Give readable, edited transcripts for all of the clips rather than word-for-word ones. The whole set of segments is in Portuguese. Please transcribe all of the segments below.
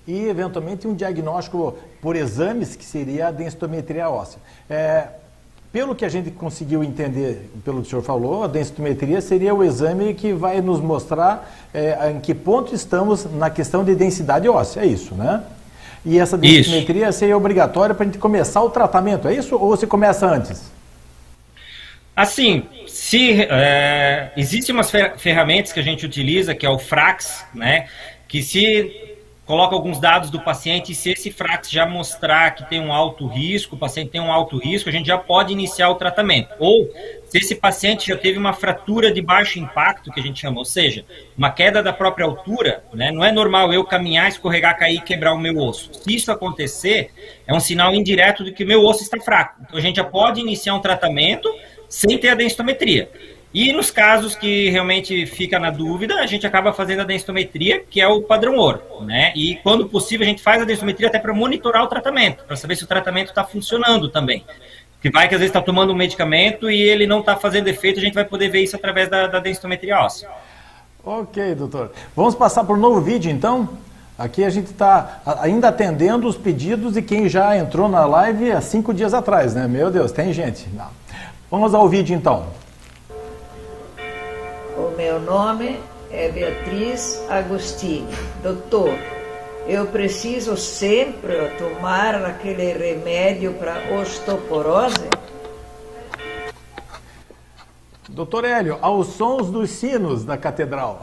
e, eventualmente, um diagnóstico por exames, que seria a densitometria óssea. Pelo que a gente conseguiu entender, pelo que o senhor falou, a densitometria seria o exame que vai nos mostrar em que ponto estamos na questão de densidade óssea, é isso, né? E essa densitometria seria obrigatória para a gente começar o tratamento, é isso? Ou você começa antes? Assim, existem umas ferramentas que a gente utiliza, que é o FRAX, né? Que se coloca alguns dados do paciente e se esse FRAX já mostrar que tem um alto risco, o paciente tem um alto risco, a gente já pode iniciar o tratamento. Ou se esse paciente já teve uma fratura de baixo impacto, que a gente chama, ou seja, uma queda da própria altura, né? Não é normal eu caminhar, escorregar, cair e quebrar o meu osso. Se isso acontecer, é um sinal indireto de que o meu osso está fraco. Então a gente já pode iniciar um tratamento sem ter a densitometria. E nos casos que realmente fica na dúvida, a gente acaba fazendo a densitometria, que é o padrão ouro, né? E quando possível a gente faz a densitometria até para monitorar o tratamento, para saber se o tratamento está funcionando também. Que vai que às vezes está tomando um medicamento e ele não está fazendo efeito, a gente vai poder ver isso através da densitometria óssea. Ok, doutor. Vamos passar para um novo vídeo, então? Aqui a gente está ainda atendendo os pedidos de quem já entrou na live há 5 dias atrás, né? Meu Deus, tem gente. Não. Vamos ao vídeo, então. O meu nome é Beatriz Agostini. Doutor, eu preciso sempre tomar aquele remédio para osteoporose? Doutor Hélio, aos sons dos sinos da catedral.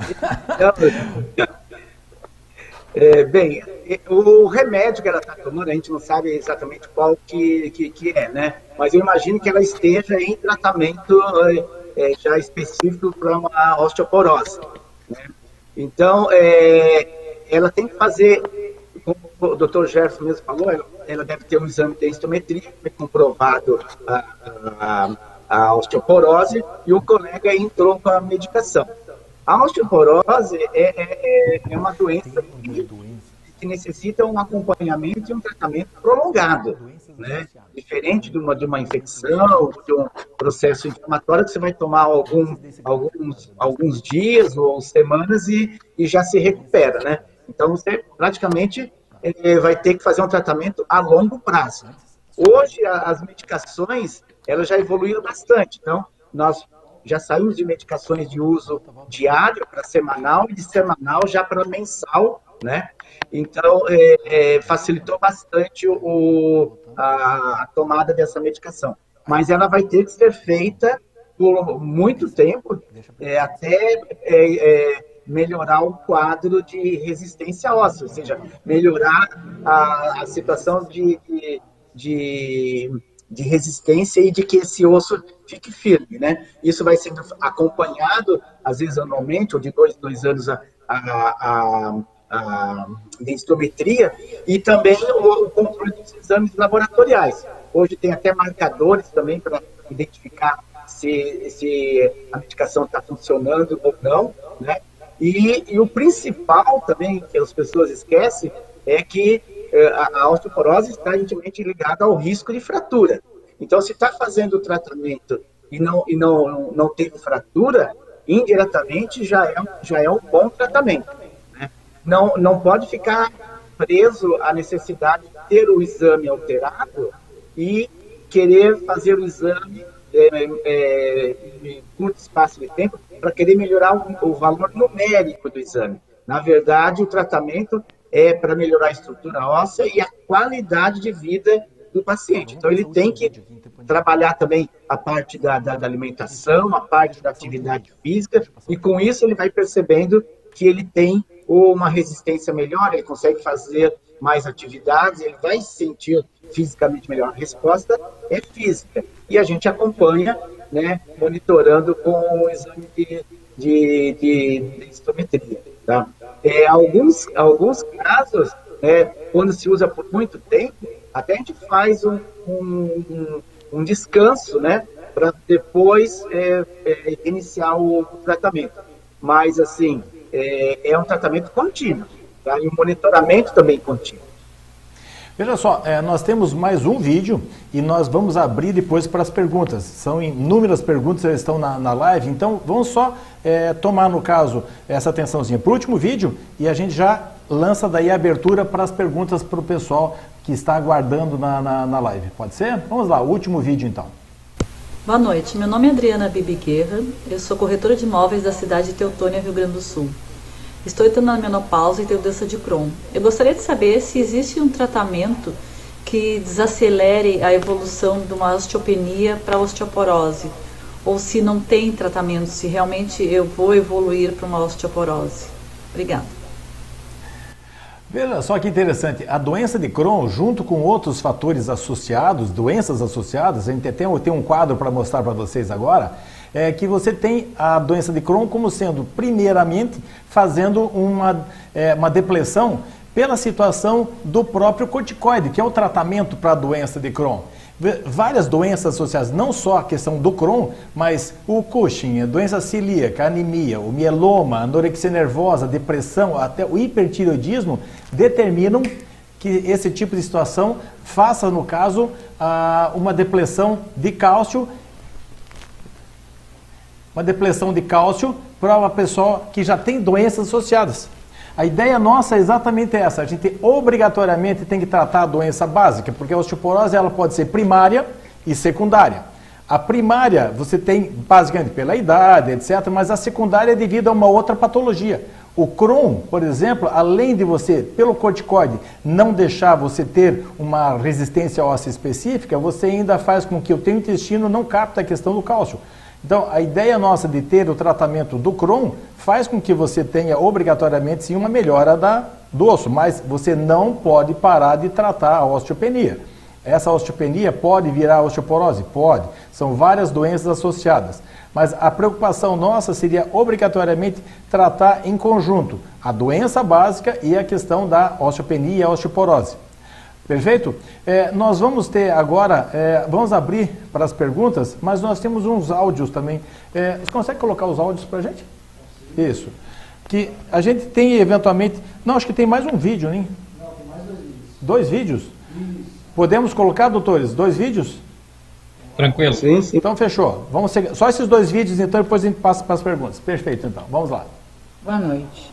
Bem, o remédio que ela está tomando, a gente não sabe exatamente qual que é, né? Mas eu imagino que ela esteja em tratamento já específico para uma osteoporose, né? Então, ela tem que fazer, como o Dr. Gerson mesmo falou, ela deve ter um exame de densitometria, foi comprovado a osteoporose, e o colega entrou com a medicação. A osteoporose é uma doença que necessita um acompanhamento e um tratamento prolongado, né? Diferente de uma infecção, de um processo inflamatório que você vai tomar alguns dias ou semanas e já se recupera, né? Então, você praticamente vai ter que fazer um tratamento a longo prazo. Hoje, as medicações, elas já evoluíram bastante. Então, nós já saímos de medicações de uso diário para semanal e de semanal já para mensal, né? Então, facilitou bastante a tomada dessa medicação. Mas ela vai ter que ser feita por muito tempo, até melhorar o quadro de resistência óssea, ou seja, melhorar a situação de resistência e de que esse osso fique firme, né? Isso vai sendo acompanhado, às vezes anualmente, ou de 2 anos a densitometria, e também o controle dos exames laboratoriais. Hoje tem até marcadores também para identificar se a medicação está funcionando ou não, né? E o principal também, que as pessoas esquecem, é que a osteoporose está intimamente ligada ao risco de fratura. Então, se está fazendo o tratamento e não teve fratura, indiretamente já é um bom tratamento, né? Não pode ficar preso à necessidade de ter o exame alterado e querer fazer o exame em curto espaço de tempo para querer melhorar o valor numérico do exame. Na verdade, o tratamento é para melhorar a estrutura óssea e a qualidade de vida do paciente. Então, ele tem que trabalhar também a parte da alimentação, a parte da atividade física, e com isso ele vai percebendo que ele tem uma resistência melhor, ele consegue fazer mais atividades, ele vai se sentir fisicamente melhor. A resposta é física. E a gente acompanha, né, monitorando com o exame de densitometria, tá? Alguns casos, quando se usa por muito tempo, até a gente faz um descanso, né, para depois iniciar o tratamento. Mas, assim, é um tratamento contínuo, tá? E um monitoramento também contínuo. Veja só, nós temos mais um vídeo e nós vamos abrir depois para as perguntas. São inúmeras perguntas, elas estão na live, então vamos só tomar, no caso, essa atençãozinha para o último vídeo e a gente já lança daí a abertura para as perguntas para o pessoal que está aguardando na live. Pode ser? Vamos lá, o último vídeo então. Boa noite, meu nome é Adriana Bibi Guerra, eu sou corretora de imóveis da cidade de Teutônia, Rio Grande do Sul. Estou entrando na menopausa e tenho doença de Crohn. Eu gostaria de saber se existe um tratamento que desacelere a evolução de uma osteopenia para osteoporose, ou se não tem tratamento, se realmente eu vou evoluir para uma osteoporose. Obrigada. Veja só que interessante, a doença de Crohn, junto com outros fatores associados, doenças associadas, a gente tem um quadro para mostrar para vocês agora, é que você tem a doença de Crohn como sendo, primeiramente, fazendo uma depressão pela situação do próprio corticoide, que é o tratamento para a doença de Crohn. Várias doenças associadas, não só a questão do Crohn, mas o Cushing, a doença celíaca, a anemia, o mieloma, a anorexia nervosa, a depressão, até o hipertireoidismo, determinam que esse tipo de situação faça, no caso, uma depressão de cálcio, para uma pessoa que já tem doenças associadas. A ideia nossa é exatamente essa, a gente obrigatoriamente tem que tratar a doença básica, porque a osteoporose ela pode ser primária e secundária. A primária você tem basicamente pela idade, etc., mas a secundária é devido a uma outra patologia. O Crohn, por exemplo, além de você, pelo corticoide, não deixar você ter uma resistência óssea específica, você ainda faz com que o teu intestino não capte a questão do cálcio. Então, a ideia nossa de ter o tratamento do Crohn faz com que você tenha obrigatoriamente sim uma melhora do osso, mas você não pode parar de tratar a osteopenia. Essa osteopenia pode virar osteoporose? Pode. São várias doenças associadas. Mas a preocupação nossa seria obrigatoriamente tratar em conjunto a doença básica e a questão da osteopenia e a osteoporose. Perfeito? Nós vamos ter agora, vamos abrir para as perguntas, mas nós temos uns áudios também. Você consegue colocar os áudios para a gente? Isso. Que a gente tem eventualmente... Não, acho que tem mais um vídeo, hein? Não, tem mais 2 vídeos. 2 vídeos? Isso. Podemos colocar, doutores, 2 vídeos? Tranquilo. Sim, sim. Então fechou. Vamos seguir. Só esses 2 vídeos, então depois a gente passa para as perguntas. Perfeito, então. Vamos lá. Boa noite.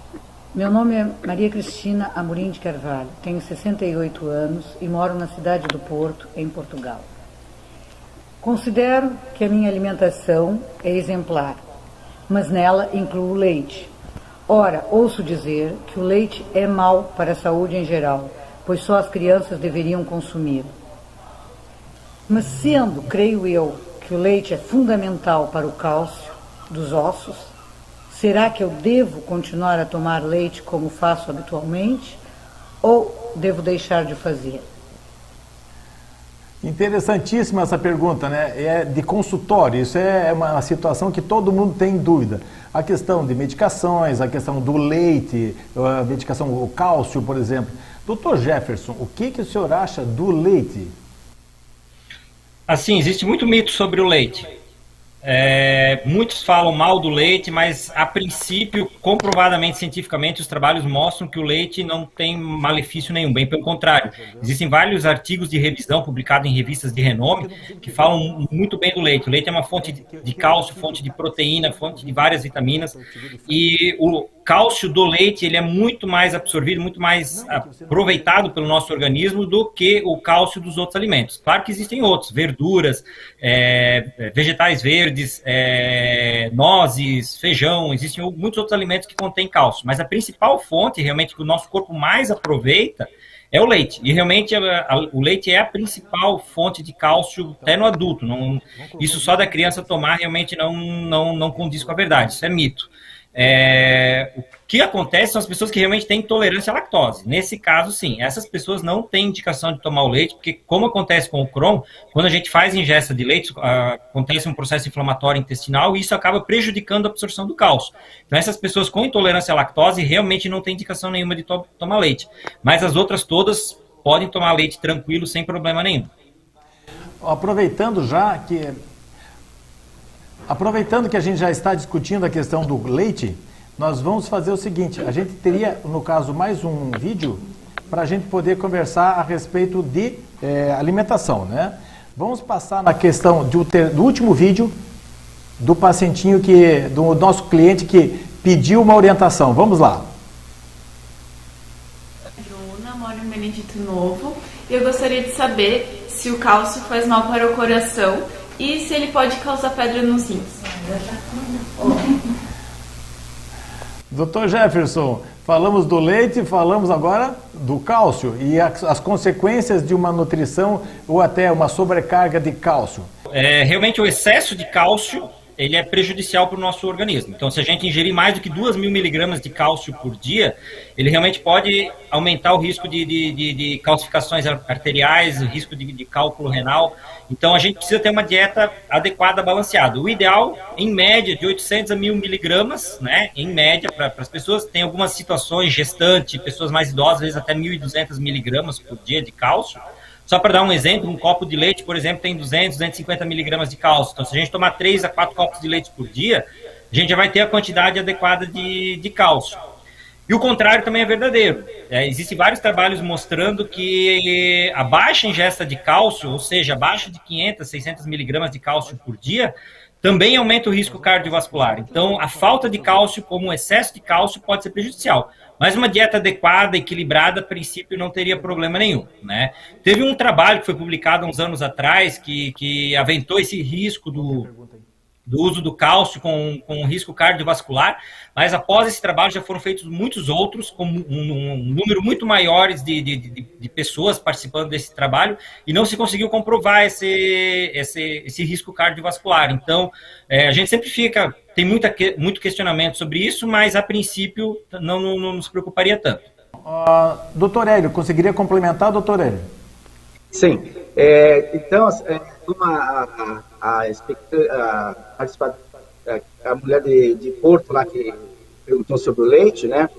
Meu nome é Maria Cristina Amorim de Carvalho, tenho 68 anos e moro na cidade do Porto, em Portugal. Considero que a minha alimentação é exemplar, mas nela incluo leite. Ora, ouço dizer que o leite é mau para a saúde em geral, pois só as crianças deveriam consumi-lo. Mas sendo, creio eu, que o leite é fundamental para o cálcio dos ossos, será que eu devo continuar a tomar leite como faço habitualmente ou devo deixar de fazer? Interessantíssima essa pergunta, né? É de consultório, isso é uma situação que todo mundo tem dúvida. A questão de medicações, a questão do leite, a medicação, o cálcio, por exemplo. Dr. Jefferson, o que o senhor acha do leite? Assim, existe muito mito sobre o leite. Muitos falam mal do leite, mas a princípio, comprovadamente, cientificamente, os trabalhos mostram que o leite não tem malefício nenhum, bem pelo contrário. Existem vários artigos de revisão publicados em revistas de renome que falam muito bem do leite. O leite é uma fonte de cálcio, fonte de proteína, fonte de várias vitaminas, e o cálcio do leite ele é muito mais absorvido, muito mais aproveitado pelo nosso organismo do que o cálcio dos outros alimentos. Claro que existem outros, verduras, vegetais verdes, nozes, feijão, existem muitos outros alimentos que contêm cálcio, mas a principal fonte realmente que o nosso corpo mais aproveita é o leite, e realmente o leite é a principal fonte de cálcio até no adulto. Isso só da criança tomar realmente não condiz com a verdade, isso é mito. O que acontece são as pessoas que realmente têm intolerância à lactose. Nesse caso, sim, essas pessoas não têm indicação de tomar o leite, porque como acontece com o Crohn, quando a gente faz ingesta de leite, acontece um processo inflamatório intestinal e isso acaba prejudicando a absorção do cálcio. Então essas pessoas com intolerância à lactose realmente não têm indicação nenhuma de tomar leite. Mas as outras todas podem tomar leite tranquilo, sem problema nenhum. Aproveitando que a gente já está discutindo a questão do leite, nós vamos fazer o seguinte, a gente teria, no caso, mais um vídeo para a gente poder conversar a respeito de alimentação, né? Vamos passar na questão do último vídeo do pacientinho do nosso cliente que pediu uma orientação. Vamos lá. Bruna, moro em Benedito Novo e eu gostaria de saber se o cálcio faz mal para o coração e se ele pode causar pedra nos rins. Doutor Jefferson, falamos do leite, falamos agora do cálcio e as consequências de uma nutrição ou até uma sobrecarga de cálcio. Realmente o excesso de cálcio ele é prejudicial para o nosso organismo. Então, se a gente ingerir mais do que 2.000 miligramas de cálcio por dia, ele realmente pode aumentar o risco de calcificações arteriais, o risco de cálculo renal. Então, a gente precisa ter uma dieta adequada, balanceada. O ideal, em média, de 800 a 1.000 miligramas, né? Em média, para as pessoas. Tem algumas situações, gestante, pessoas mais idosas, às vezes até 1.200 miligramas por dia de cálcio. Só para dar um exemplo, um copo de leite, por exemplo, tem 200, 250 miligramas de cálcio. Então, se a gente tomar 3 a 4 copos de leite por dia, a gente já vai ter a quantidade adequada de cálcio. E o contrário também é verdadeiro. Existem vários trabalhos mostrando que a baixa ingesta de cálcio, ou seja, abaixo de 500, 600 miligramas de cálcio por dia, também aumenta o risco cardiovascular. Então, a falta de cálcio, como o excesso de cálcio, pode ser prejudicial. Mas uma dieta adequada, equilibrada, a princípio, não teria problema nenhum, né? Teve um trabalho que foi publicado há uns anos atrás que aventou esse risco do uso do cálcio com risco cardiovascular, mas após esse trabalho já foram feitos muitos outros, com um número muito maior de pessoas participando desse trabalho, e não se conseguiu comprovar esse risco cardiovascular. Então, a gente sempre tem muito questionamento sobre isso, mas a princípio não nos preocuparia tanto. Doutor Hélio, conseguiria complementar, doutor Hélio? Sim. Então, como a mulher de Porto lá que perguntou sobre o leite, né?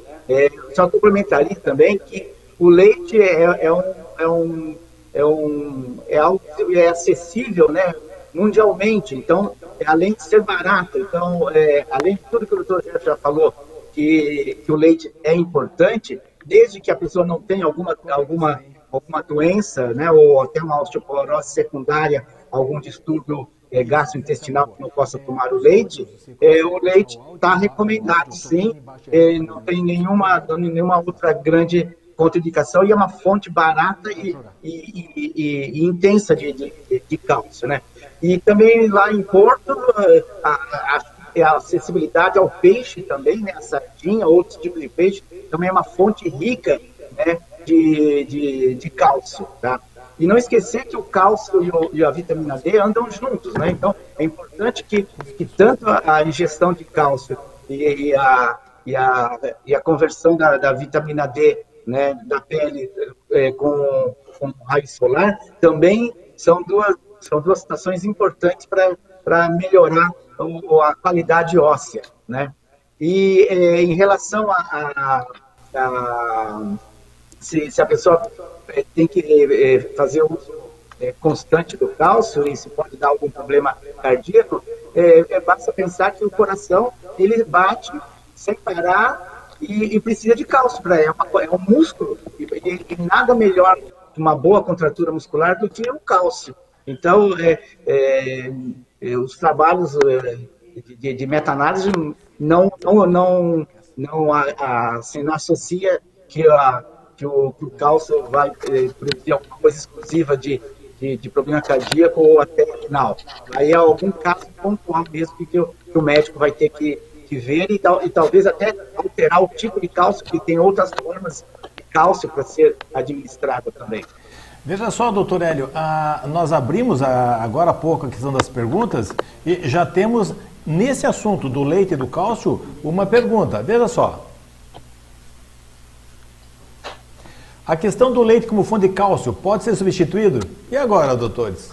Só complementaria também que o leite é algo que é acessível, né? Mundialmente. Então, além de ser barato, então, além de tudo que o doutor já falou, que o leite é importante, desde que a pessoa não tenha alguma doença, né, ou até uma osteoporose secundária, algum distúrbio gastrointestinal que não possa tomar o leite está recomendado, sim, não tem nenhuma outra grande contraindicação e é uma fonte barata e intensa de cálcio, né? E também lá em Porto, a acessibilidade ao peixe também, né, a sardinha, outros tipos de peixe, também é uma fonte rica, né, de cálcio, tá? E não esquecer que o cálcio e a vitamina D andam juntos, né? Então, é importante que tanto a ingestão de cálcio e a conversão da vitamina D, né, da pele com raio solar, também são duas situações importantes para melhorar a qualidade óssea, né? E em relação se a pessoa tem que fazer o uso constante do cálcio e se pode dar algum problema cardíaco, basta pensar que o coração ele bate sem parar e precisa de cálcio para é um músculo e nada melhor que uma boa contratura muscular do que o cálcio. Então, os trabalhos de meta-análise não associa que o cálcio vai produzir alguma coisa exclusiva de problema cardíaco ou até renal. Aí é algum caso pontual mesmo que o médico vai ter que ver e talvez até alterar o tipo de cálcio, que tem outras formas de cálcio para ser administrado também. Veja só, doutor Hélio, nós abrimos agora há pouco a questão das perguntas e já temos nesse assunto do leite e do cálcio uma pergunta. Veja só. A questão do leite como fonte de cálcio pode ser substituído? E agora, doutores?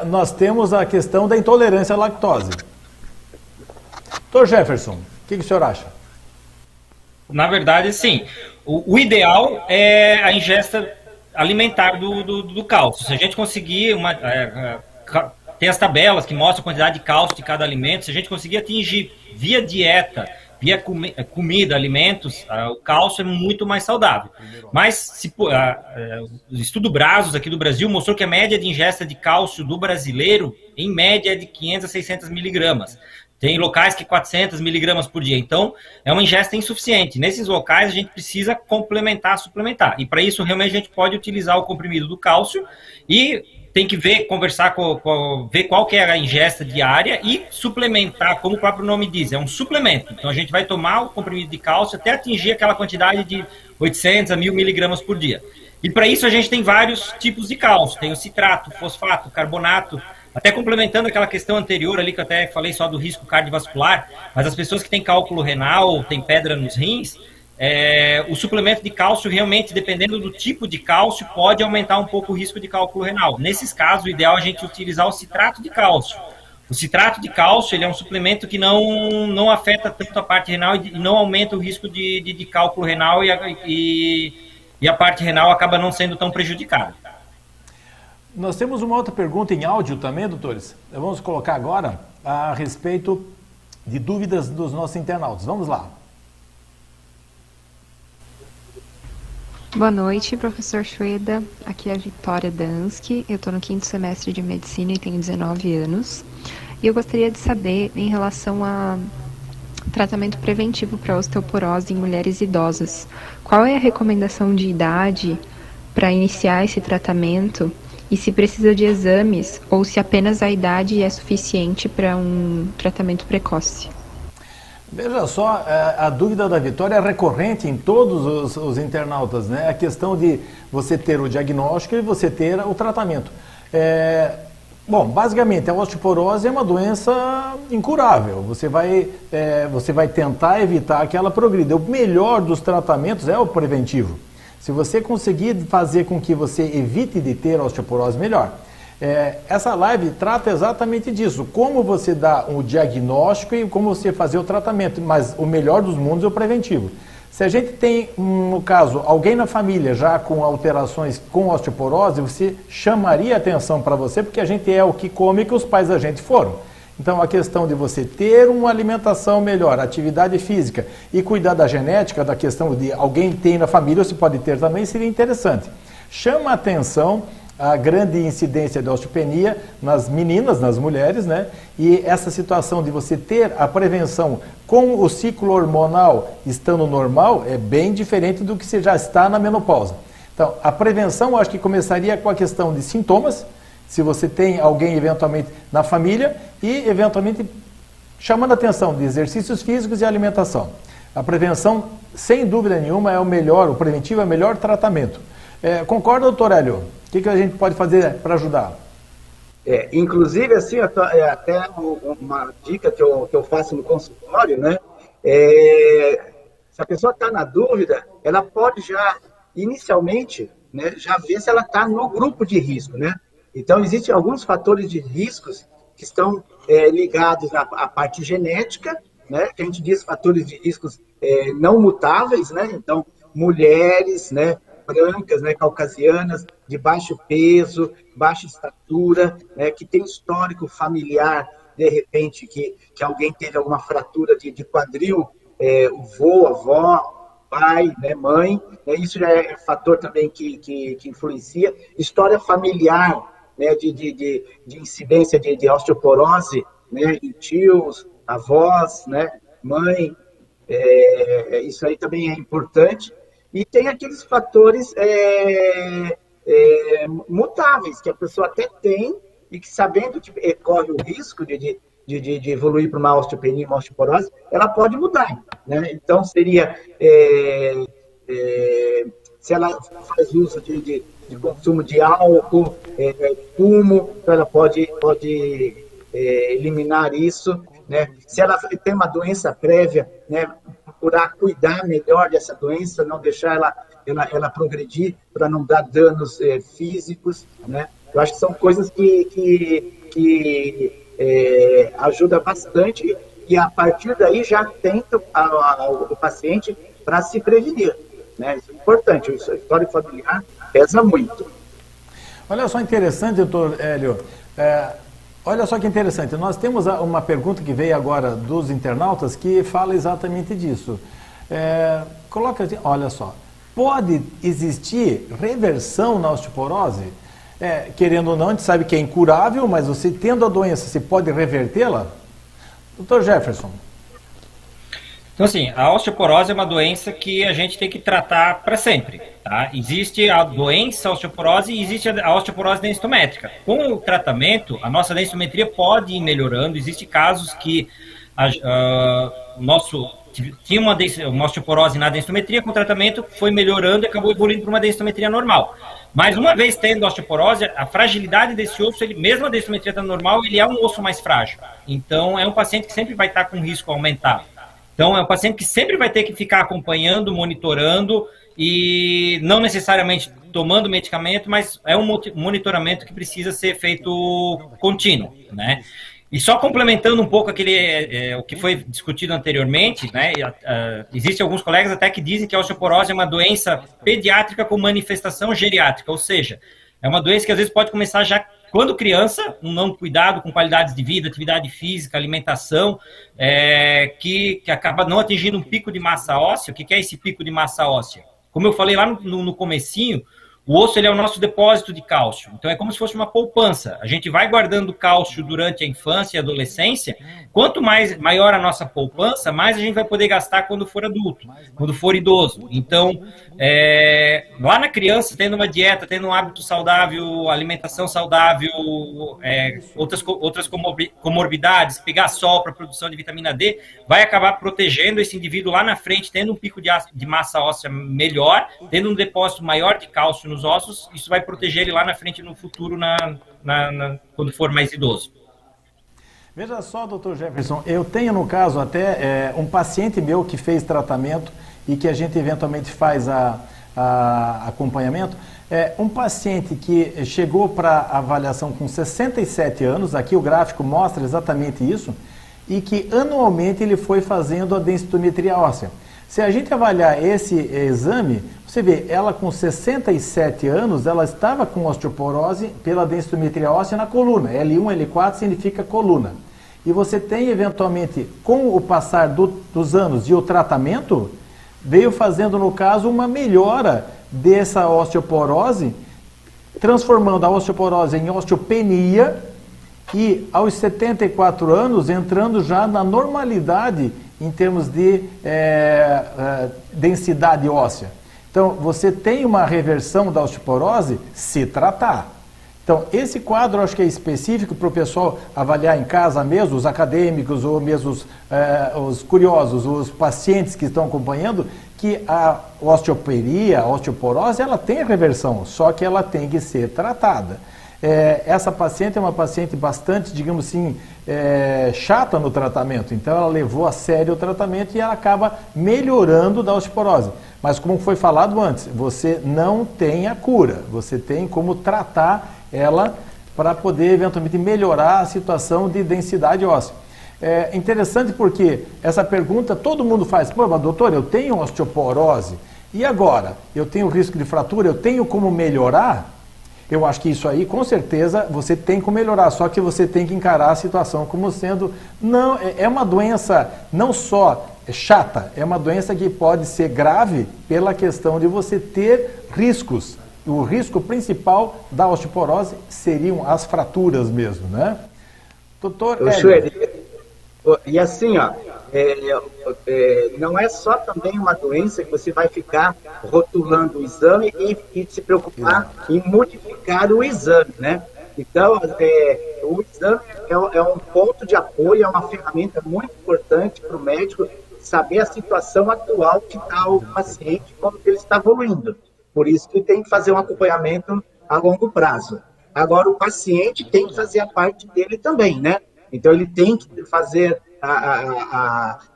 Nós temos a questão da intolerância à lactose. Doutor Jefferson, o que o senhor acha? Na verdade, sim. O ideal é a ingesta alimentar do cálcio. Se a gente conseguir tem as tabelas que mostram a quantidade de cálcio de cada alimento, se a gente conseguir atingir via dieta via comida, alimentos, o cálcio é muito mais saudável. Mas o estudo Brazos aqui do Brasil mostrou que a média de ingesta de cálcio do brasileiro, em média, é de 500 a 600 miligramas. Tem locais que 400 miligramas por dia. Então, é uma ingesta insuficiente. Nesses locais, a gente precisa complementar, suplementar. E para isso, realmente, a gente pode utilizar o comprimido do cálcio e tem que ver, conversar ver qual que é a ingesta diária e suplementar, como o próprio nome diz, é um suplemento. Então, a gente vai tomar o comprimido de cálcio até atingir aquela quantidade de 800 a 1000 miligramas por dia. E para isso, a gente tem vários tipos de cálcio. Tem o citrato, fosfato, carbonato. Até complementando aquela questão anterior ali, que eu até falei só do risco cardiovascular, mas as pessoas que têm cálculo renal, têm pedra nos rins, o suplemento de cálcio realmente, dependendo do tipo de cálcio, pode aumentar um pouco o risco de cálculo renal. Nesses casos, o ideal é a gente utilizar o citrato de cálcio. O citrato de cálcio, ele é um suplemento que não afeta tanto a parte renal e não aumenta o risco de cálculo renal e a parte renal acaba não sendo tão prejudicada. Nós temos uma outra pergunta em áudio também, doutores. Vamos colocar agora a respeito de dúvidas dos nossos internautas. Vamos lá. Boa noite, professor Schweda. Aqui é a Vitória Dansky. Eu estou no 5º semestre de Medicina e tenho 19 anos. E eu gostaria de saber, em relação a tratamento preventivo para osteoporose em mulheres idosas, qual é a recomendação de idade para iniciar esse tratamento? E se precisa de exames, ou se apenas a idade é suficiente para um tratamento precoce? Veja só, a dúvida da Vitória é recorrente em todos os internautas, né? A questão de você ter o diagnóstico e você ter o tratamento. Bom, basicamente, a osteoporose é uma doença incurável. Você vai tentar evitar que ela progrida. O melhor dos tratamentos é o preventivo. Se você conseguir fazer com que você evite de ter osteoporose, melhor. Essa live trata exatamente disso, como você dá o diagnóstico e como você fazer o tratamento, mas o melhor dos mundos é o preventivo. Se a gente tem, no caso, alguém na família já com alterações com osteoporose, você chamaria atenção para você, porque a gente é o que come que os pais da gente foram. Então, a questão de você ter uma alimentação melhor, atividade física e cuidar da genética, da questão de alguém tem na família, você pode ter também, seria interessante. Chama a atenção a grande incidência de osteopenia nas meninas, nas mulheres, né? E essa situação de você ter a prevenção com o ciclo hormonal estando normal é bem diferente do que você já está na menopausa. Então, a prevenção, eu acho que começaria com a questão de sintomas, se você tem alguém eventualmente na família e eventualmente chamando a atenção de exercícios físicos e alimentação. A prevenção, sem dúvida nenhuma, é o melhor, o preventivo é o melhor tratamento. Concorda, doutor Hélio? O que a gente pode fazer para ajudar? Inclusive, assim, até uma dica que eu faço no consultório, né? Se a pessoa está na dúvida, ela pode já, inicialmente, né, já ver se ela está no grupo de risco, né? Então, existem alguns fatores de riscos que estão ligados à parte genética, né? Que a gente diz fatores de riscos não mutáveis, né? Então, mulheres, né, brancas, né, caucasianas, de baixo peso, baixa estatura, né, que tem histórico familiar, de repente, que alguém teve alguma fratura de quadril, o vô, avó, pai, né, mãe, né, isso já é fator também que influencia. História familiar, né, de incidência de osteoporose, né, em tios, avós, né, mãe, isso aí também é importante. E tem aqueles fatores mutáveis, que a pessoa até tem, e que sabendo que corre o risco de evoluir para uma osteopenia, uma osteoporose, ela pode mudar, né? Então, seria, se ela faz uso de consumo de álcool, fumo, então ela pode eliminar isso, né? Se ela tem uma doença prévia, né, procurar cuidar melhor dessa doença, não deixar ela progredir para não dar danos físicos, né? Eu acho que são coisas que ajuda bastante e a partir daí já tenta o paciente para se prevenir, né? Isso é importante, o histórico familiar pesa muito. Olha só interessante, doutor Hélio, Olha só que interessante, nós temos uma pergunta que veio agora dos internautas que fala exatamente disso. Coloca, olha só, pode existir reversão na osteoporose? Querendo ou não, a gente sabe que é incurável, mas você tendo a doença, você pode revertê-la? Dr. Jefferson. Então, assim, a osteoporose é uma doença que a gente tem que tratar para sempre, tá? Existe a doença a osteoporose e existe a osteoporose densitométrica. Com o tratamento, a nossa densitometria pode ir melhorando. Existem casos que tinha uma osteoporose na densitometria, com o tratamento foi melhorando e acabou evoluindo para uma densitometria normal. Mas uma vez tendo osteoporose, a fragilidade desse osso, mesmo a densitometria estando normal, ele é um osso mais frágil. Então, é um paciente que sempre vai estar com risco aumentado. Então, é um paciente que sempre vai ter que ficar acompanhando, monitorando e não necessariamente tomando medicamento, mas é um monitoramento que precisa ser feito contínuo, né? E só complementando um pouco o que foi discutido anteriormente, né? Existem alguns colegas até que dizem que a osteoporose é uma doença pediátrica com manifestação geriátrica, ou seja, é uma doença que às vezes pode começar já quando criança, um não cuidado com qualidades de vida, atividade física, alimentação, que acaba não atingindo um pico de massa óssea. O que é esse pico de massa óssea? Como eu falei lá no comecinho, o osso ele é o nosso depósito de cálcio. Então é como se fosse uma poupança. A gente vai guardando cálcio durante a infância e a adolescência. Quanto maior a nossa poupança, mais a gente vai poder gastar quando for adulto, quando for idoso. Então, lá na criança, tendo uma dieta, tendo um hábito saudável, alimentação saudável, outras comorbidades, pegar sol para produção de vitamina D, vai acabar protegendo esse indivíduo lá na frente, tendo um pico de massa óssea melhor, tendo um depósito maior de cálcio nos ossos. Isso vai proteger ele lá na frente, no futuro, quando for mais idoso. Veja só, doutor Jefferson, eu tenho no caso até um paciente meu que fez tratamento e que a gente eventualmente faz acompanhamento. Um paciente que chegou para avaliação com 67 anos, aqui o gráfico mostra exatamente isso, e que anualmente ele foi fazendo a densitometria óssea. Se a gente avaliar esse exame, você vê, ela com 67 anos, ela estava com osteoporose pela densitometria óssea na coluna. L1, L4 significa coluna. E você tem, eventualmente, com o passar dos anos e o tratamento, veio fazendo, no caso, uma melhora dessa osteoporose, transformando a osteoporose em osteopenia e, aos 74 anos, entrando já na normalidade em termos de densidade óssea. Então, você tem uma reversão da osteoporose se tratar. Então, esse quadro eu acho que é específico para o pessoal avaliar em casa mesmo, os acadêmicos ou mesmo os curiosos, os pacientes que estão acompanhando, que a osteoperia, a osteoporose, ela tem reversão, só que ela tem que ser tratada. Essa paciente é uma paciente bastante, digamos assim, chata no tratamento, então ela levou a sério o tratamento e ela acaba melhorando da osteoporose. Mas como foi falado antes, você não tem a cura, você tem como tratar ela para poder eventualmente melhorar a situação de densidade óssea. É interessante porque essa pergunta todo mundo faz, pô, mas doutor, eu tenho osteoporose, e agora? Eu tenho risco de fratura, eu tenho como melhorar? Eu acho que isso aí, com certeza, você tem como melhorar, só que você tem que encarar a situação como sendo, não, é uma doença não só chata, é uma doença que pode ser grave pela questão de você ter riscos. O risco principal da osteoporose seriam as fraturas mesmo, né? Doutor e assim, ó, não é só também uma doença que você vai ficar rotulando o exame e se preocupar em modificar o exame, né? Então, o exame é um ponto de apoio, é uma ferramenta muito importante para o médico saber a situação atual que está o paciente, como que ele está evoluindo. Por isso que tem que fazer um acompanhamento a longo prazo. Agora, o paciente tem que fazer a parte dele também, né? Então, ele tem que fazer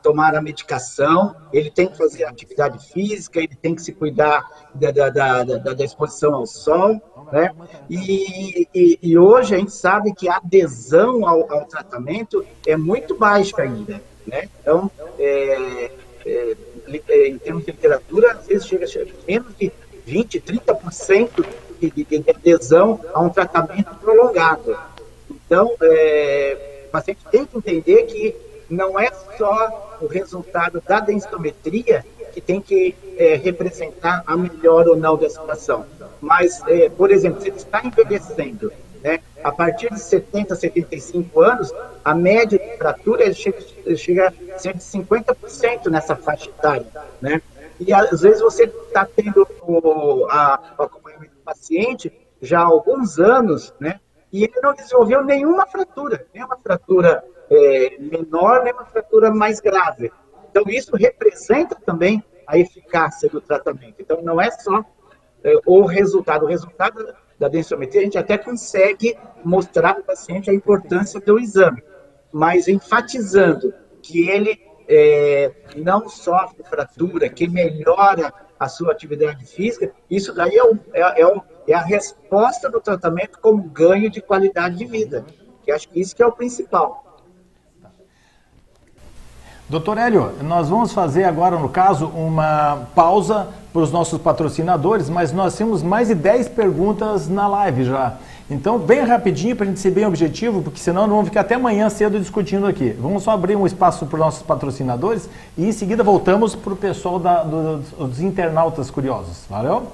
tomar a medicação, ele tem que fazer atividade física, ele tem que se cuidar da exposição ao sol, né? E hoje a gente sabe que a adesão ao tratamento é muito baixa ainda, né? Então, em termos de literatura, às vezes chega a menos de 20%, 30% de adesão a um tratamento prolongado. Então, o paciente tem que entender que não é só o resultado da densitometria que tem que representar a melhor ou não da situação. Mas, por exemplo, se ele está envelhecendo, né, a partir de 70, 75 anos, a média de fratura ele chega a ser de 50% nessa faixa etária, né? E às vezes você está tendo o acompanhamento do paciente já há alguns anos, né? E ele não desenvolveu nenhuma fratura menor, nem uma fratura mais grave. Então, isso representa também a eficácia do tratamento. Então, não é só o resultado da densitometria, a gente até consegue mostrar para o paciente a importância do exame, mas enfatizando que ele não sofre fratura, que melhora a sua atividade física, isso daí é a resposta do tratamento como ganho de qualidade de vida, que acho que isso que é o principal. Doutor Hélio, nós vamos fazer agora, no caso, uma pausa para os nossos patrocinadores, mas nós temos mais de 10 perguntas na live já. Então, bem rapidinho, para a gente ser bem objetivo, porque senão nós vamos ficar até amanhã cedo discutindo aqui. Vamos só abrir um espaço para os nossos patrocinadores e em seguida voltamos para o pessoal dos internautas curiosos. Valeu?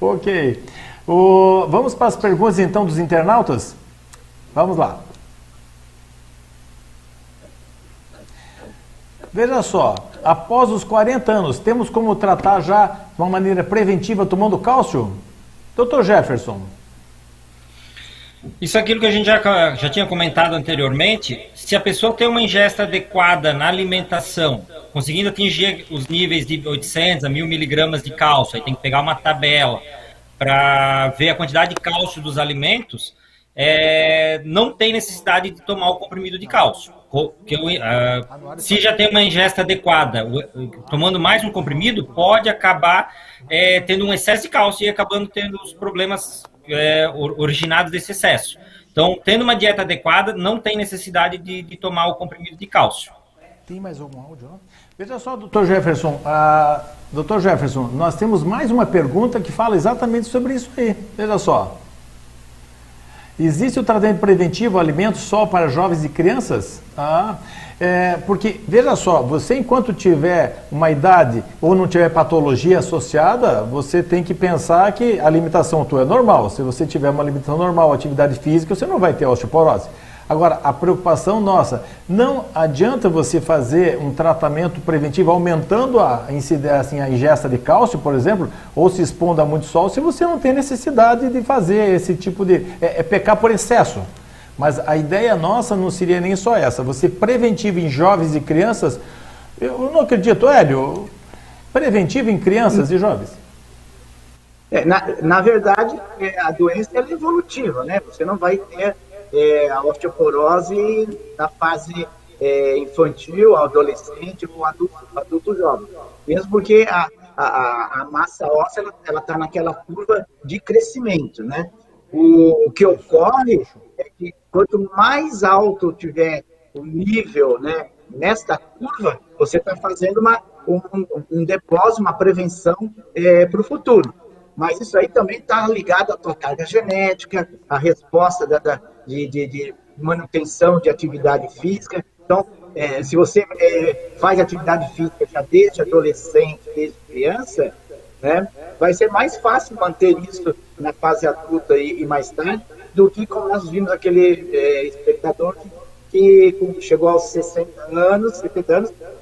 Ok. Vamos para as perguntas, então, dos internautas? Vamos lá. Veja só, após os 40 anos, temos como tratar já de uma maneira preventiva tomando cálcio? Dr. Jefferson. Isso é aquilo que a gente já tinha comentado anteriormente. Se a pessoa tem uma ingesta adequada na alimentação, conseguindo atingir os níveis de 800 a 1000 miligramas de cálcio, aí tem que pegar uma tabela para ver a quantidade de cálcio dos alimentos, não tem necessidade de tomar o comprimido de cálcio. Se já tem uma ingesta adequada, tomando mais um comprimido, pode acabar tendo um excesso de cálcio e acabando tendo os problemas originados desse excesso. Então, tendo uma dieta adequada, não tem necessidade de tomar o comprimido de cálcio. Tem mais algum áudio? Veja só, doutor Jefferson. Doutor Jefferson, nós temos mais uma pergunta que fala exatamente sobre isso aí. Veja só. Existe o tratamento preventivo alimentos só para jovens e crianças? Porque, veja só, você enquanto tiver uma idade ou não tiver patologia associada, você tem que pensar que a alimentação tua é normal. Se você tiver uma alimentação normal, atividade física, você não vai ter osteoporose. Agora, a preocupação nossa, não adianta você fazer um tratamento preventivo aumentando a ingesta de cálcio, por exemplo, ou se expondo a muito sol, se você não tem necessidade de fazer esse tipo de... pecar por excesso. Mas a ideia nossa não seria nem só essa. Você preventivo em jovens e crianças, eu não acredito, Hélio, preventivo em crianças e jovens? Na verdade, a doença é evolutiva, né? Você não vai ter a osteoporose na fase infantil, adolescente ou adulto jovem. Mesmo porque a massa óssea ela está naquela curva de crescimento, né? O que ocorre é que quanto mais alto tiver o nível, né, nesta curva, você está fazendo um depósito, uma prevenção para o futuro. Mas isso aí também está ligado à tua carga genética, à resposta de manutenção de atividade física. Então, se você faz atividade física já desde adolescente, desde criança, né, vai ser mais fácil manter isso na fase adulta e mais tarde, do que como nós vimos aquele espectador que chegou aos 70 anos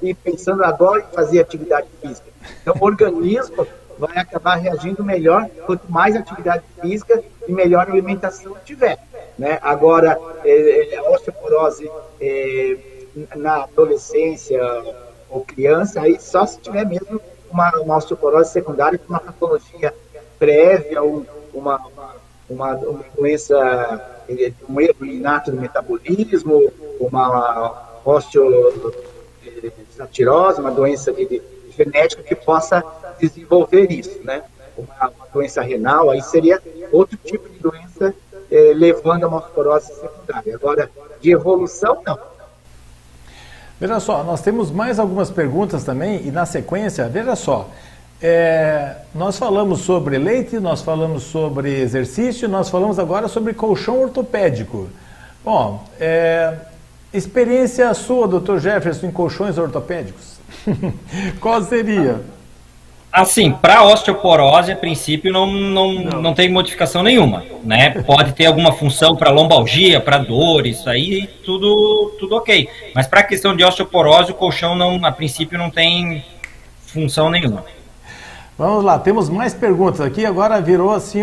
e pensando agora em fazer atividade física. Então, o organismo vai acabar reagindo melhor quanto mais atividade física e melhor alimentação tiver, né? Agora, a osteoporose na adolescência ou criança, aí só se tiver mesmo uma osteoporose secundária com uma patologia prévia ou uma doença, um erro inato do metabolismo, uma osteosatirose, uma doença genética que possa desenvolver isso, né? Uma doença renal, aí seria outro tipo de doença levando a uma osteoporose secundária. Agora, de evolução, não. Veja só, nós temos mais algumas perguntas também, e na sequência, veja só, nós falamos sobre leite, nós falamos sobre exercício, nós falamos agora sobre colchão ortopédico. Bom, experiência sua, Dr. Jefferson, em colchões ortopédicos? Qual seria? Assim, para osteoporose, a princípio, não tem modificação nenhuma, né? Pode ter alguma função para lombalgia, para dor, isso aí, tudo ok. Mas para a questão de osteoporose, o colchão, a princípio, não tem função nenhuma. Vamos lá, temos mais perguntas aqui, agora virou assim,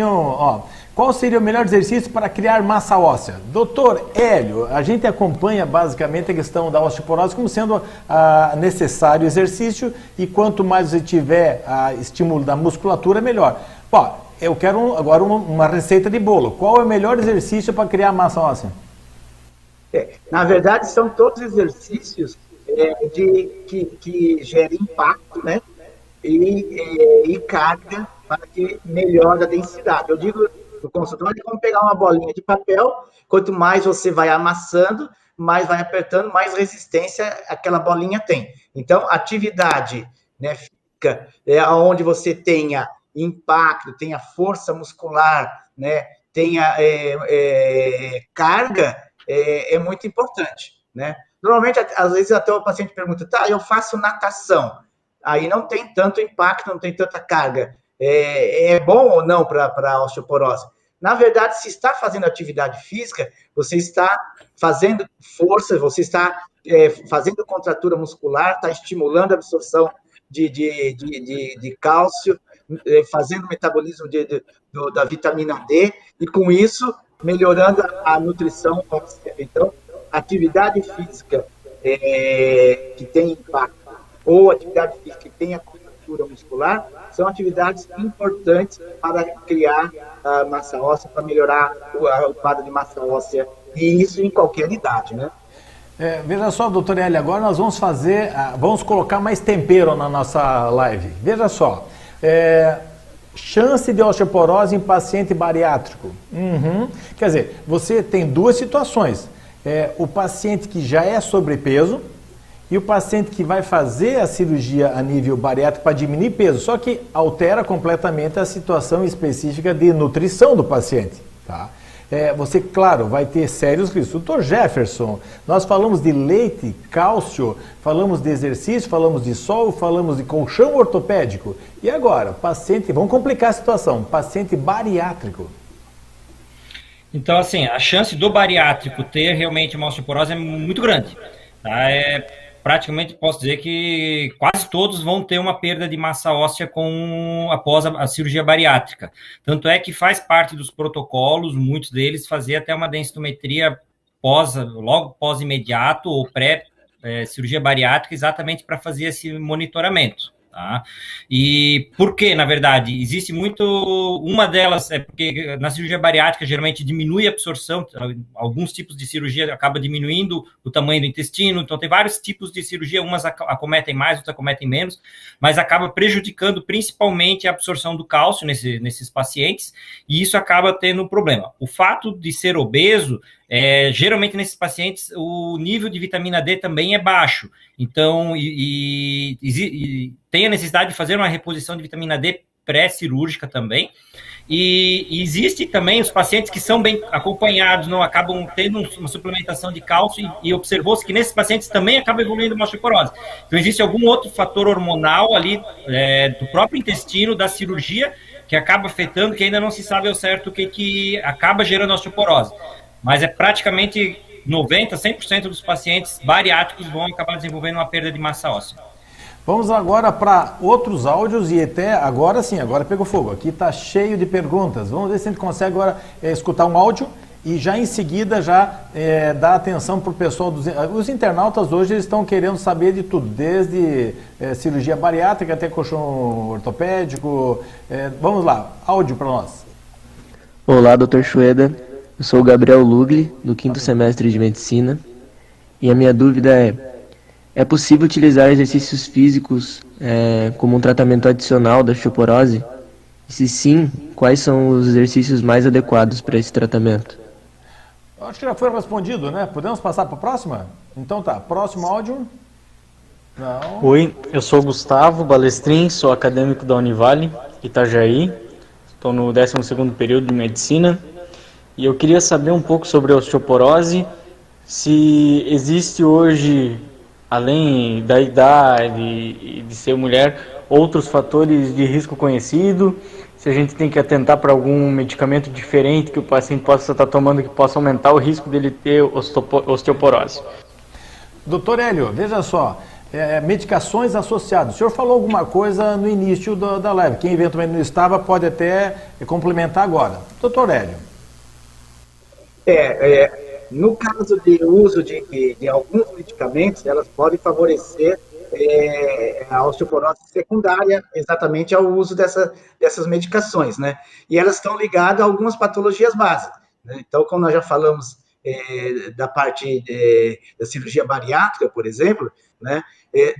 qual seria o melhor exercício para criar massa óssea? Doutor Hélio, a gente acompanha basicamente a questão da osteoporose como sendo necessário exercício, e quanto mais você tiver estímulo da musculatura, melhor. Bom, eu quero agora uma receita de bolo. Qual é o melhor exercício para criar massa óssea? Na verdade, são todos exercícios que gerem impacto, né? E carga para que melhore a densidade. Eu digo no consultório é como pegar uma bolinha de papel, quanto mais você vai amassando, mais vai apertando, mais resistência aquela bolinha tem. Então, atividade, né, física, onde você tenha impacto, tenha força muscular, né, tenha carga, é muito importante, né? Normalmente, às vezes, até o paciente pergunta, eu faço natação. Aí não tem tanto impacto, não tem tanta carga. É bom ou não para a osteoporose? Na verdade, se está fazendo atividade física, você está fazendo força, você está fazendo contratura muscular, está estimulando a absorção de cálcio, fazendo o metabolismo da vitamina D, e com isso, melhorando a nutrição óssea. Então, atividade física que tem impacto, ou atividade física que tenha contratura muscular, são atividades importantes para criar a massa óssea, para melhorar o quadro de massa óssea, e isso em qualquer idade, né? Veja só, doutor Hélio, agora nós vamos colocar mais tempero na nossa live. Veja só, chance de osteoporose em paciente bariátrico. Quer dizer, você tem duas situações, o paciente que já é sobrepeso, e o paciente que vai fazer a cirurgia a nível bariátrico para diminuir peso, só que altera completamente a situação específica de nutrição do paciente, tá? Você, claro, vai ter sérios riscos. Doutor Jefferson, nós falamos de leite, cálcio, falamos de exercício, falamos de sol, falamos de colchão ortopédico. E agora, paciente, vamos complicar a situação, paciente bariátrico. Então, assim, a chance do bariátrico ter realmente uma osteoporose é muito grande, tá? Praticamente posso dizer que quase todos vão ter uma perda de massa óssea após a cirurgia bariátrica. Tanto é que faz parte dos protocolos, muitos deles, fazer até uma densitometria logo pós-imediato ou pré-cirurgia bariátrica, exatamente para fazer esse monitoramento. Tá? E por que, na verdade? Existe uma delas é porque na cirurgia bariátrica geralmente diminui a absorção, alguns tipos de cirurgia acaba diminuindo o tamanho do intestino, então tem vários tipos de cirurgia, umas acometem mais, outras acometem menos, mas acaba prejudicando principalmente a absorção do cálcio nesses pacientes, e isso acaba tendo um problema. O fato de ser obeso, geralmente nesses pacientes o nível de vitamina D também é baixo, então e tem a necessidade de fazer uma reposição de vitamina D pré-cirúrgica também, e existe também os pacientes que são bem acompanhados, não acabam tendo uma suplementação de cálcio, e observou-se que nesses pacientes também acaba evoluindo uma osteoporose. Então existe algum outro fator hormonal ali do próprio intestino, da cirurgia, que acaba afetando, que ainda não se sabe ao certo o que acaba gerando osteoporose. Mas praticamente 90%, 100% dos pacientes bariátricos vão acabar desenvolvendo uma perda de massa óssea. Vamos agora para outros áudios, e até agora sim, agora pegou fogo. Aqui está cheio de perguntas. Vamos ver se a gente consegue agora escutar um áudio e já em seguida já dá atenção para o pessoal os internautas hoje eles estão querendo saber de tudo, desde cirurgia bariátrica até colchão ortopédico. Vamos lá, áudio para nós. Olá, Dr. Shweda. Eu sou o Gabriel Lugli, do 5º semestre de Medicina, e a minha dúvida é possível utilizar exercícios físicos como um tratamento adicional da osteoporose? E se sim, quais são os exercícios mais adequados para esse tratamento? Acho que já foi respondido, né? Podemos passar para a próxima? Então tá, próximo áudio. Não. Oi, eu sou o Gustavo Balestrin, sou acadêmico da Univale, Itajaí. Estou no 12º período de Medicina. E eu queria saber um pouco sobre a osteoporose, se existe hoje, além da idade e de ser mulher, outros fatores de risco conhecido, se a gente tem que atentar para algum medicamento diferente que o paciente possa estar tomando que possa aumentar o risco dele ter osteoporose. Doutor Hélio, veja só, medicações associadas. O senhor falou alguma coisa no início da live, quem eventualmente não estava pode até complementar agora. Doutor Hélio. No caso de uso de alguns medicamentos, elas podem favorecer a osteoporose secundária, exatamente ao uso dessas medicações, né? E elas estão ligadas a algumas patologias básicas, né? Então, como nós já falamos da parte da cirurgia bariátrica, por exemplo, né?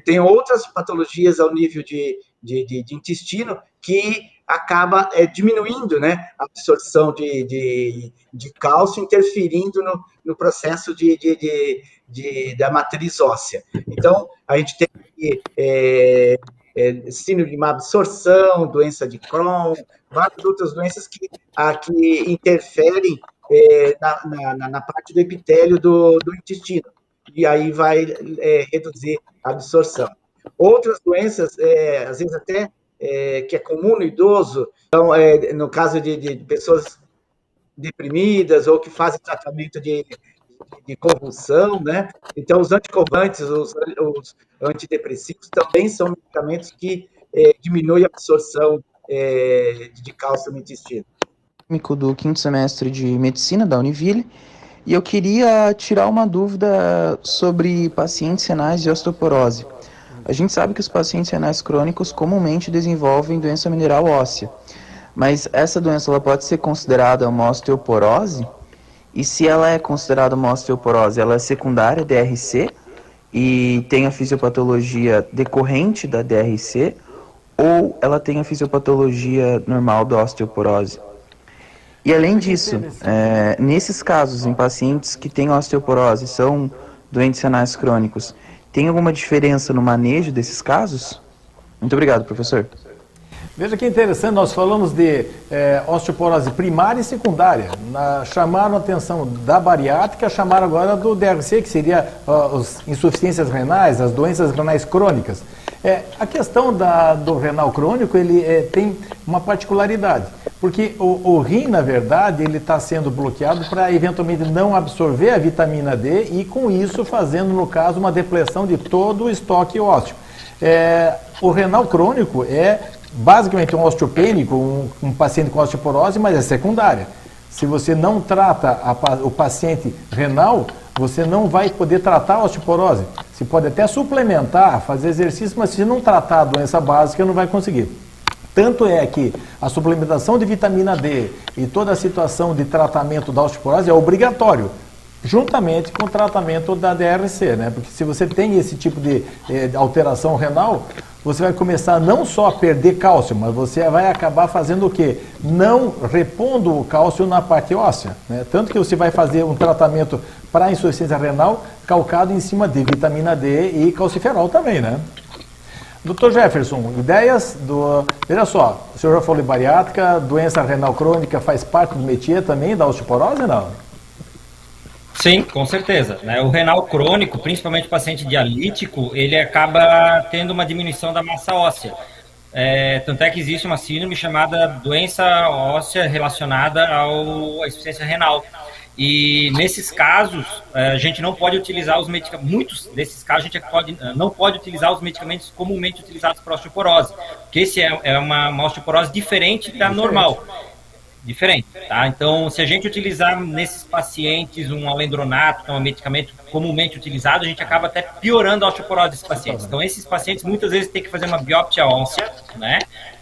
Tem outras patologias ao nível de intestino que acaba diminuindo, né, a absorção de cálcio, interferindo no processo da matriz óssea. Então, a gente tem síndrome de má absorção, doença de Crohn, várias outras doenças que interferem na parte do epitélio do intestino, e aí vai reduzir a absorção. Outras doenças, às vezes até que é comum no idoso, então, no caso de pessoas deprimidas ou que fazem tratamento de convulsão, né? Então, os anticoagulantes, os antidepressivos também são medicamentos que diminuem a absorção de cálcio no intestino. Do 5º semestre de Medicina da Univille, e eu queria tirar uma dúvida sobre pacientes renais de osteoporose. A gente sabe que os pacientes renais crônicos comumente desenvolvem doença mineral óssea, mas essa doença ela pode ser considerada uma osteoporose? E se ela é considerada uma osteoporose, ela é secundária DRC e tem a fisiopatologia decorrente da DRC, ou ela tem a fisiopatologia normal da osteoporose? E além disso, nesses casos, em pacientes que têm osteoporose, são doentes renais crônicos, tem alguma diferença no manejo desses casos? Muito obrigado, professor. Veja que interessante, nós falamos de osteoporose primária e secundária. Chamaram a atenção da bariátrica, chamaram agora do DRC, que seria as insuficiências renais, as doenças renais crônicas. A questão do renal crônico, ele tem uma particularidade, porque o rim, na verdade, ele está sendo bloqueado para eventualmente não absorver a vitamina D e com isso fazendo, no caso, uma depressão de todo o estoque ósseo. O renal crônico basicamente um osteopênico, um paciente com osteoporose, mas é secundária. Se você não trata o paciente renal, você não vai poder tratar a osteoporose. Você pode até suplementar, fazer exercício, mas se não tratar a doença básica, não vai conseguir. Tanto é que a suplementação de vitamina D e toda a situação de tratamento da osteoporose é obrigatório, juntamente com o tratamento da DRC, né? Porque se você tem esse tipo de alteração renal, você vai começar não só a perder cálcio, mas você vai acabar fazendo o quê? Não repondo o cálcio na parte óssea, né? Tanto que você vai fazer um tratamento para a insuficiência renal calcado em cima de vitamina D e calciferol também, né? Dr. Jefferson, ideias do... Veja só, o senhor já falou de bariátrica, doença renal crônica faz parte do métier também da osteoporose, não? Sim, com certeza. O renal crônico, principalmente o paciente dialítico, ele acaba tendo uma diminuição da massa óssea. Tanto é que existe uma síndrome chamada doença óssea relacionada à insuficiência renal. E nesses casos, a gente não pode utilizar os medicamentos, muitos desses casos a gente não pode utilizar os medicamentos comumente utilizados para osteoporose, porque esse é uma osteoporose diferente da normal. diferente, tá? Então, se a gente utilizar nesses pacientes um alendronato, que é um medicamento comumente utilizado, a gente acaba até piorando a osteoporose desses pacientes. Então, esses pacientes muitas vezes têm que fazer uma biópsia óssea, né?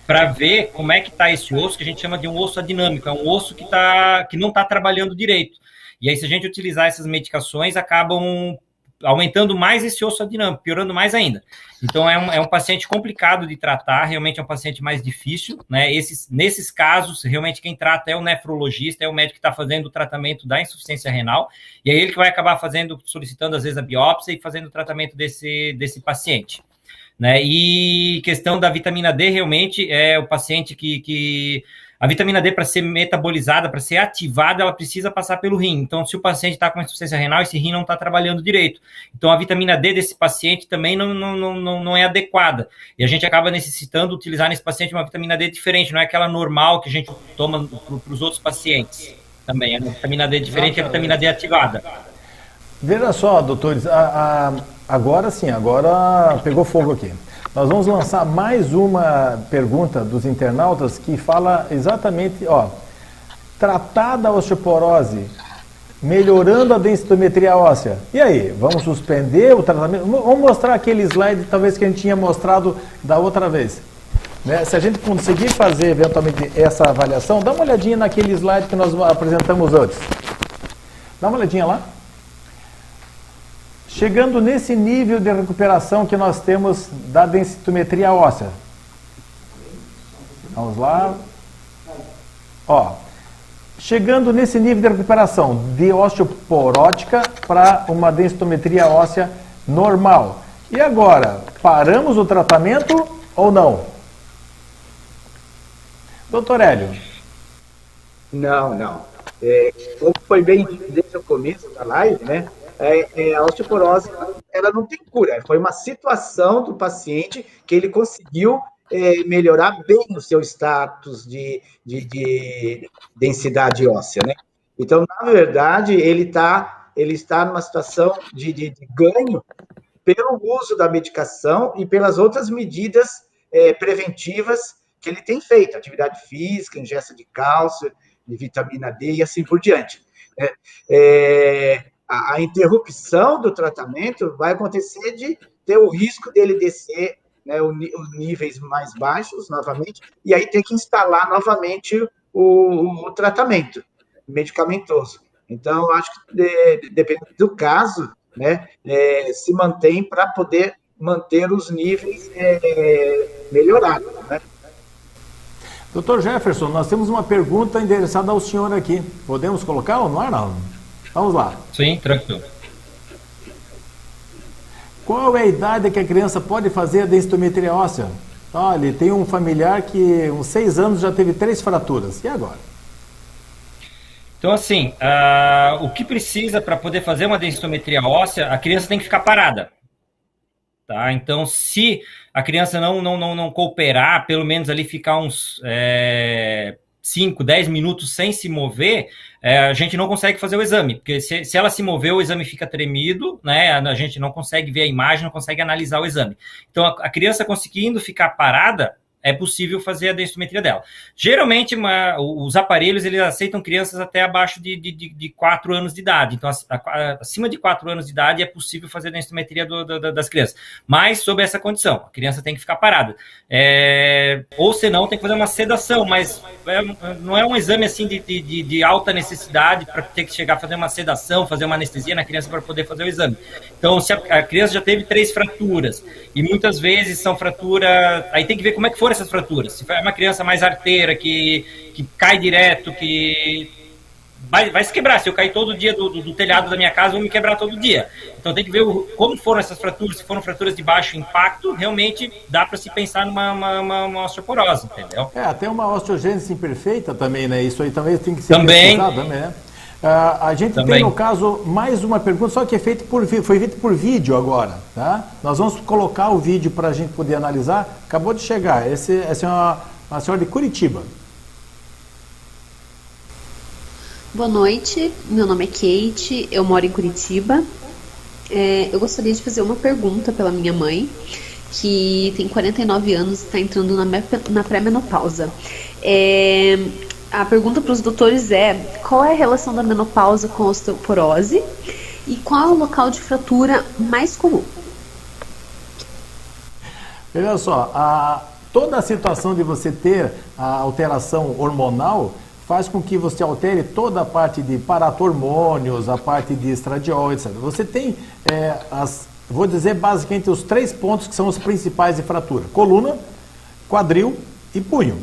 Para ver como é que está esse osso, que a gente chama de um osso adinâmico, é um osso que não está trabalhando direito. E aí, se a gente utilizar essas medicações, acabam aumentando mais esse osso adinâmico, piorando mais ainda. Então, é um paciente complicado de tratar, realmente é um paciente mais difícil, né? Nesses casos, realmente quem trata é o nefrologista, é o médico que está fazendo o tratamento da insuficiência renal, e aí ele que vai acabar solicitando, às vezes, a biópsia e fazendo o tratamento desse paciente. Né? E questão da vitamina D, realmente, é o paciente que a vitamina D, para ser metabolizada, para ser ativada, ela precisa passar pelo rim. Então, se o paciente está com insuficiência renal, esse rim não está trabalhando direito. Então, a vitamina D desse paciente também não é adequada. E a gente acaba necessitando utilizar nesse paciente uma vitamina D diferente, não é aquela normal que a gente toma para os outros pacientes. Também, a vitamina D diferente é a vitamina D ativada. Veja só, doutores, agora sim, agora pegou fogo aqui. Nós vamos lançar mais uma pergunta dos internautas que fala exatamente, tratada a osteoporose, melhorando a densitometria óssea. E aí, vamos suspender o tratamento? Vamos mostrar aquele slide, talvez, que a gente tinha mostrado da outra vez. Né? Se a gente conseguir fazer, eventualmente, essa avaliação, dá uma olhadinha naquele slide que nós apresentamos antes. Dá uma olhadinha lá. Chegando nesse nível de recuperação que nós temos da densitometria óssea. Vamos lá. Chegando nesse nível de recuperação de osteoporótica para uma densitometria óssea normal. E agora, paramos o tratamento ou não? Doutor Hélio. Não. Como foi bem desde o começo da live, né? A osteoporose, ela não tem cura. Foi uma situação do paciente que ele conseguiu melhorar bem o seu status de densidade óssea, né? Então, na verdade, ele está numa situação de ganho pelo uso da medicação e pelas outras medidas preventivas que ele tem feito, atividade física, ingesta de cálcio, de vitamina D e assim por diante. A interrupção do tratamento vai acontecer de ter o risco dele descer, né, os níveis mais baixos novamente, e aí ter que instalar novamente o tratamento medicamentoso. Então, acho que dependendo do caso, né, se mantém para poder manter os níveis melhorados, né? Doutor Jefferson, nós temos uma pergunta endereçada ao senhor aqui. Podemos colocar ou não é, não? Vamos lá. Sim, tranquilo. Qual é a idade que a criança pode fazer a densitometria óssea? Olha, tem um familiar que, uns 6 anos, já teve 3 fraturas. E agora? Então, assim, o que precisa para poder fazer uma densitometria óssea, a criança tem que ficar parada. Tá? Então, se a criança não cooperar, pelo menos ali ficar uns 5, 10 minutos sem se mover, a gente não consegue fazer o exame, porque se ela se mover, o exame fica tremido, né? A gente não consegue ver a imagem, não consegue analisar o exame. Então, a criança conseguindo ficar parada, é possível fazer a densitometria dela. Geralmente, os aparelhos, eles aceitam crianças até abaixo de 4 anos de idade. Então, acima de 4 anos de idade, é possível fazer a densitometria das crianças. Mas, sob essa condição, a criança tem que ficar parada. Ou, senão, tem que fazer uma sedação, mas não é um exame, assim, de alta necessidade para ter que chegar a fazer uma sedação, fazer uma anestesia na criança para poder fazer o exame. Então, se a criança já teve 3 fraturas, e muitas vezes são fraturas... Aí tem que ver como é que foram essas fraturas. Se for uma criança mais arteira, que cai direto, que vai se quebrar. Se eu cair todo dia do telhado da minha casa, eu vou me quebrar todo dia. Então tem que ver como foram essas fraturas. Se foram fraturas de baixo impacto, realmente dá para se pensar numa osteoporose, entendeu? Até uma osteogênese imperfeita também, né? Isso aí também tem que ser pesquisado também, né? A gente tem, no caso, mais uma pergunta, só que foi feito por vídeo agora, tá? Nós vamos colocar o vídeo para a gente poder analisar. Acabou de chegar. Essa é uma senhora de Curitiba. Boa noite, meu nome é Kate, eu moro em Curitiba. Eu gostaria de fazer uma pergunta pela minha mãe, que tem 49 anos e está entrando na pré-menopausa. A pergunta para os doutores é: qual é a relação da menopausa com a osteoporose e qual é o local de fratura mais comum? Olha só, toda a situação de você ter a alteração hormonal faz com que você altere toda a parte de paratormônios, a parte de estradiol, etc. Você tem, vou dizer basicamente os 3 pontos que são os principais de fratura: coluna, quadril e punho.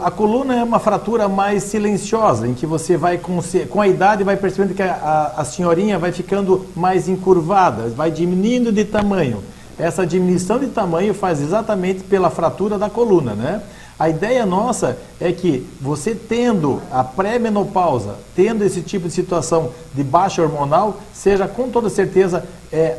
A coluna é uma fratura mais silenciosa, em que você vai, com a idade, vai percebendo que a senhorinha vai ficando mais encurvada, vai diminuindo de tamanho. Essa diminuição de tamanho faz exatamente pela fratura da coluna, né? A ideia nossa é que você tendo a pré-menopausa, tendo esse tipo de situação de baixa hormonal, seja com toda certeza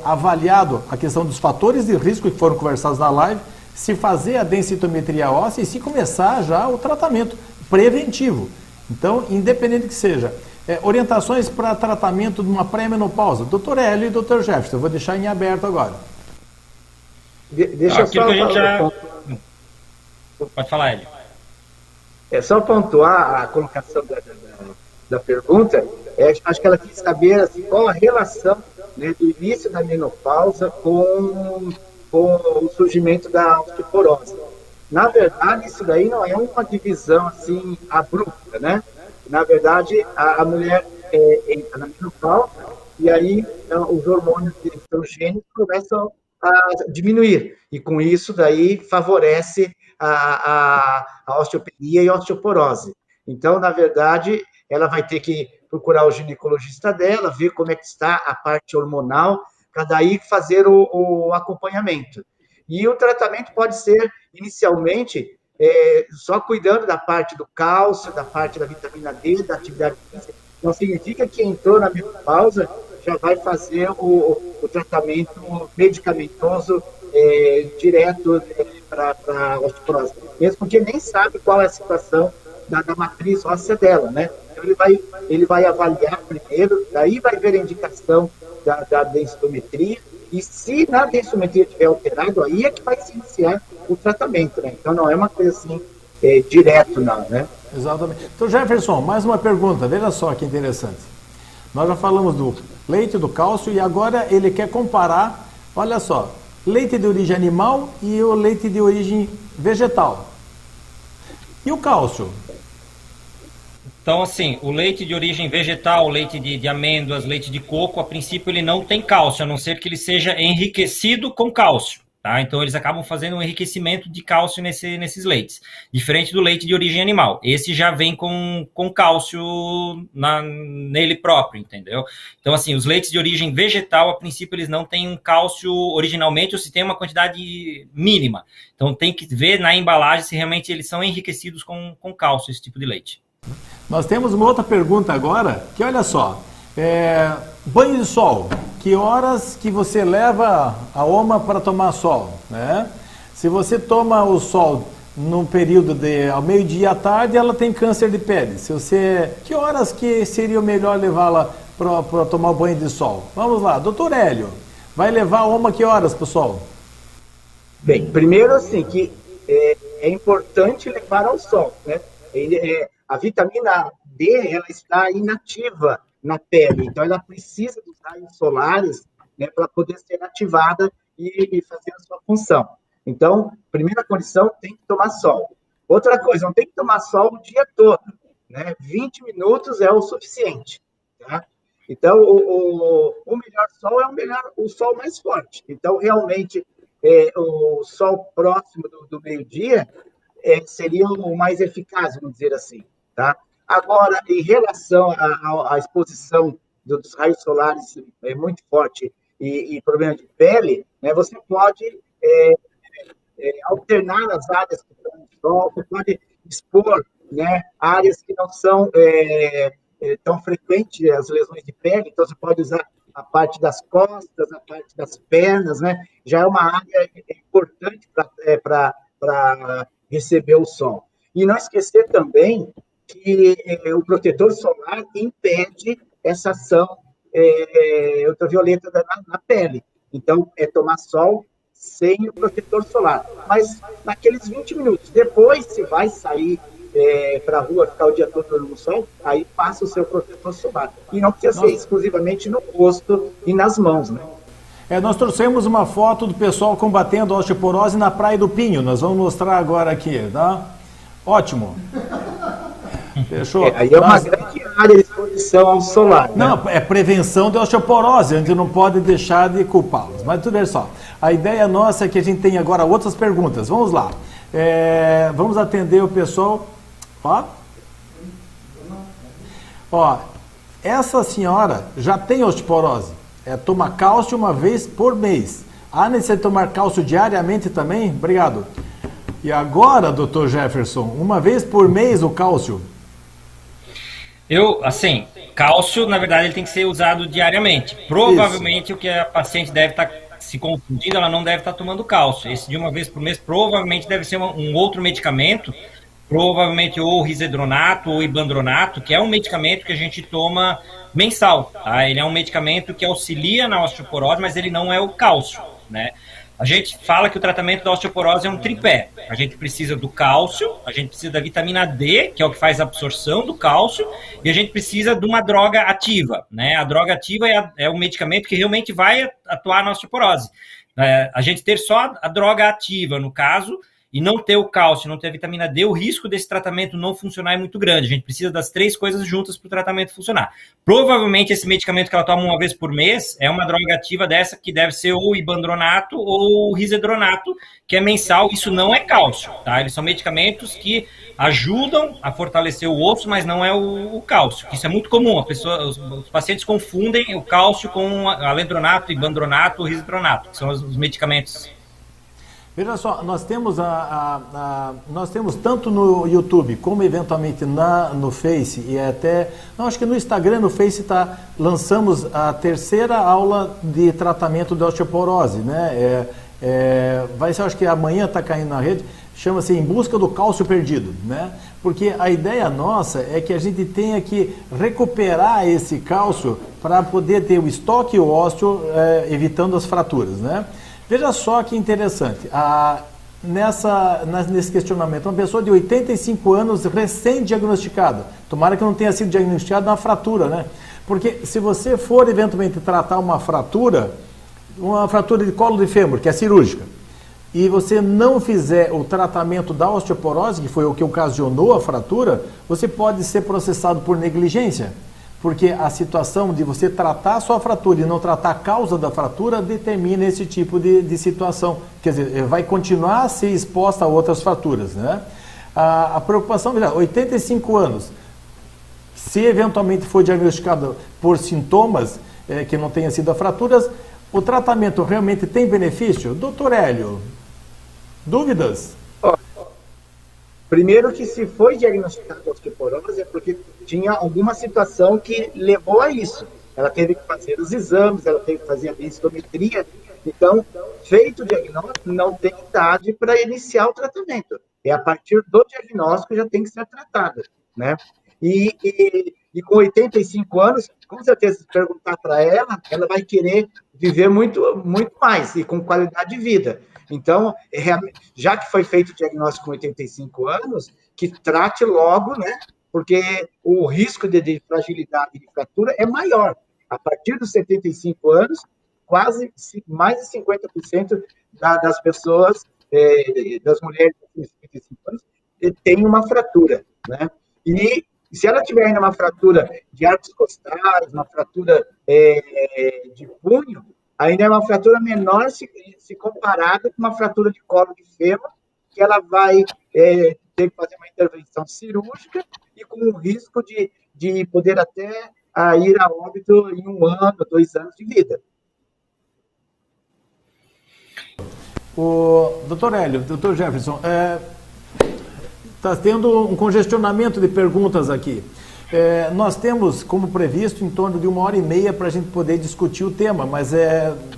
avaliado a questão dos fatores de risco que foram conversados na live, se fazer a densitometria óssea e se começar já o tratamento preventivo. Então, independente que seja, orientações para tratamento de uma pré-menopausa, Dr. Hélio e Dr. Jefferson, eu vou deixar em aberto agora. Deixa eu só... que a gente já... Pode falar, Hélio. É só pontuar a colocação da pergunta. Acho que ela quis saber assim, qual a relação, né, do início da menopausa com o surgimento da osteoporose. Na verdade, isso daí não é uma divisão assim abrupta, né? Na verdade, a mulher entra na menopausa e aí os hormônios estrogênicos começam a diminuir, e com isso daí favorece a osteopenia e a osteoporose. Então, na verdade, ela vai ter que procurar o ginecologista dela, ver como é que está a parte hormonal, para daí fazer o acompanhamento. E o tratamento pode ser, inicialmente, só cuidando da parte do cálcio, da parte da vitamina D, da atividade física. Não significa que entrou na menopausa já vai fazer o tratamento medicamentoso direto para a osteoporose, mesmo porque nem sabe qual é a situação da matriz óssea dela, né? Então ele vai avaliar primeiro, daí vai ver a indicação da densitometria, e se na densitometria estiver alterado, aí é que vai se iniciar o tratamento, né? Então não é uma coisa assim direto, não, né? Exatamente. Então, Jefferson, mais uma pergunta, veja só que interessante. Nós já falamos do leite, do cálcio, e agora ele quer comparar, olha só, leite de origem animal e o leite de origem vegetal. E o cálcio? Então, assim, o leite de origem vegetal, leite de amêndoas, leite de coco, a princípio ele não tem cálcio, a não ser que ele seja enriquecido com cálcio. Tá? Então, eles acabam fazendo um enriquecimento de cálcio nesses leites, diferente do leite de origem animal. Esse já vem com cálcio nele próprio, entendeu? Então, assim, os leites de origem vegetal, a princípio, eles não têm um cálcio originalmente, ou se tem uma quantidade mínima. Então, tem que ver na embalagem se realmente eles são enriquecidos com cálcio, esse tipo de leite. Nós temos uma outra pergunta agora, que olha só, banho de sol. Que horas que você leva a oma para tomar sol, né? Se você toma o sol no período ao meio-dia à tarde, ela tem câncer de pele. Que horas que seria melhor levá-la para tomar o banho de sol? Vamos lá, doutor Hélio, vai levar a oma que horas para o sol? Bem, primeiro assim, que é importante levar ao sol, né? A vitamina D, ela está inativa na pele, então ela precisa dos raios solares, né, para poder ser ativada e fazer a sua função. Então, primeira condição, tem que tomar sol. Outra coisa, não tem que tomar sol o dia todo, né? 20 minutos é o suficiente, tá? Então, o melhor sol é o sol mais forte. Então, realmente, o sol próximo do meio-dia seria o mais eficaz, vamos dizer assim, tá? Agora, em relação à exposição dos raios solares muito forte e problema de pele, né, você pode alternar as áreas que estão no sol, você pode expor, né, áreas que não são tão frequentes as lesões de pele, então você pode usar a parte das costas, a parte das pernas, né, já é uma área importante para receber o sol. E não esquecer também que o protetor solar impede essa ação ultravioleta na pele. Então, tomar sol sem o protetor solar. Mas naqueles 20 minutos. Depois, se vai sair para a rua, ficar o dia todo no sol, aí passa o seu protetor solar. E não precisa ser exclusivamente no rosto e nas mãos, né? Nós trouxemos uma foto do pessoal combatendo a osteoporose na Praia do Pinho. Nós vamos mostrar agora aqui, tá? Ótimo. Fechou? Aí é uma grande área de exposição ao solar. Não, né? é prevenção de osteoporose, a gente não pode deixar de culpá-los. Mas tudo bem só. A ideia nossa é que a gente tem agora outras perguntas. Vamos lá. Vamos atender o pessoal. Ó, essa senhora já tem osteoporose. Toma cálcio uma vez por mês. Há necessidade de tomar cálcio diariamente também? Obrigado. E agora, doutor Jefferson, uma vez por mês o cálcio? Cálcio, na verdade, ele tem que ser usado diariamente. Provavelmente o que a paciente deve estar se confundindo, ela não deve estar tomando cálcio. Esse de uma vez por mês provavelmente deve ser um outro medicamento, provavelmente ou risedronato ou ibandronato, que é um medicamento que a gente toma mensal, tá? Ele é um medicamento que auxilia na osteoporose, mas ele não é o cálcio, né? A gente fala que o tratamento da osteoporose é um tripé. A gente precisa do cálcio, a gente precisa da vitamina D, que é o que faz a absorção do cálcio, e a gente precisa de uma droga ativa, né? A droga ativa é o medicamento que realmente vai atuar na osteoporose. A gente ter só a droga ativa, no caso, e não ter o cálcio, não ter a vitamina D, o risco desse tratamento não funcionar é muito grande. A gente precisa das três coisas juntas para o tratamento funcionar. Provavelmente esse medicamento que ela toma uma vez por mês é uma droga ativa dessa que deve ser ou ibandronato ou risedronato, que é mensal. Isso não é cálcio, tá? Eles são medicamentos que ajudam a fortalecer o osso, mas não é o cálcio. Isso é muito comum. Os pacientes confundem o cálcio com alendronato, ibandronato ou risedronato, que são os medicamentos. Veja só, nós temos nós temos tanto no YouTube como eventualmente no Face e até, não, acho que no Instagram, no Face lançamos a terceira aula de tratamento de osteoporose, né? Vai ser, acho que amanhã está caindo na rede, chama-se Em Busca do Cálcio Perdido, né? Porque a ideia nossa é que a gente tenha que recuperar esse cálcio para poder ter o estoque ósseo, evitando as fraturas, né? Veja só que interessante, nesse questionamento, uma pessoa de 85 anos recém-diagnosticada, tomara que não tenha sido diagnosticada uma fratura, né? Porque se você for eventualmente tratar uma fratura de colo de fêmur, que é cirúrgica, e você não fizer o tratamento da osteoporose, que foi o que ocasionou a fratura, você pode ser processado por negligência. Porque a situação de você tratar só a fratura e não tratar a causa da fratura determina esse tipo de situação. Quer dizer, vai continuar a ser exposta a outras fraturas, né? A preocupação, 85 anos, se eventualmente for diagnosticado por sintomas que não tenham sido fraturas, o tratamento realmente tem benefício? Doutor Hélio, dúvidas? Primeiro que se foi diagnosticada osteoporose é porque tinha alguma situação que levou a isso. Ela teve que fazer os exames, ela teve que fazer a densitometria. Então, feito o diagnóstico, não tem idade para iniciar o tratamento. A partir do diagnóstico já tem que ser tratada, né? E com 85 anos, com certeza, se perguntar para ela, ela vai querer viver muito, muito mais e com qualidade de vida. Então, já que foi feito o diagnóstico com 85 anos, que trate logo, né? Porque o risco de fragilidade e de fratura é maior. A partir dos 75 anos, quase mais de 50% das pessoas, das mulheres de 75 anos, tem uma fratura, né? E se ela tiver ainda uma fratura de arcos costais, uma fratura de punho, ainda é uma fratura menor se comparada com uma fratura de colo de fêmur, que ela vai ter que fazer uma intervenção cirúrgica e com o risco de poder até ir a óbito em 1 ano, 2 anos de vida. O doutor Hélio, doutor Jefferson, está tendo um congestionamento de perguntas aqui. Nós temos, como previsto, em torno de 1h30 para a gente poder discutir o tema, mas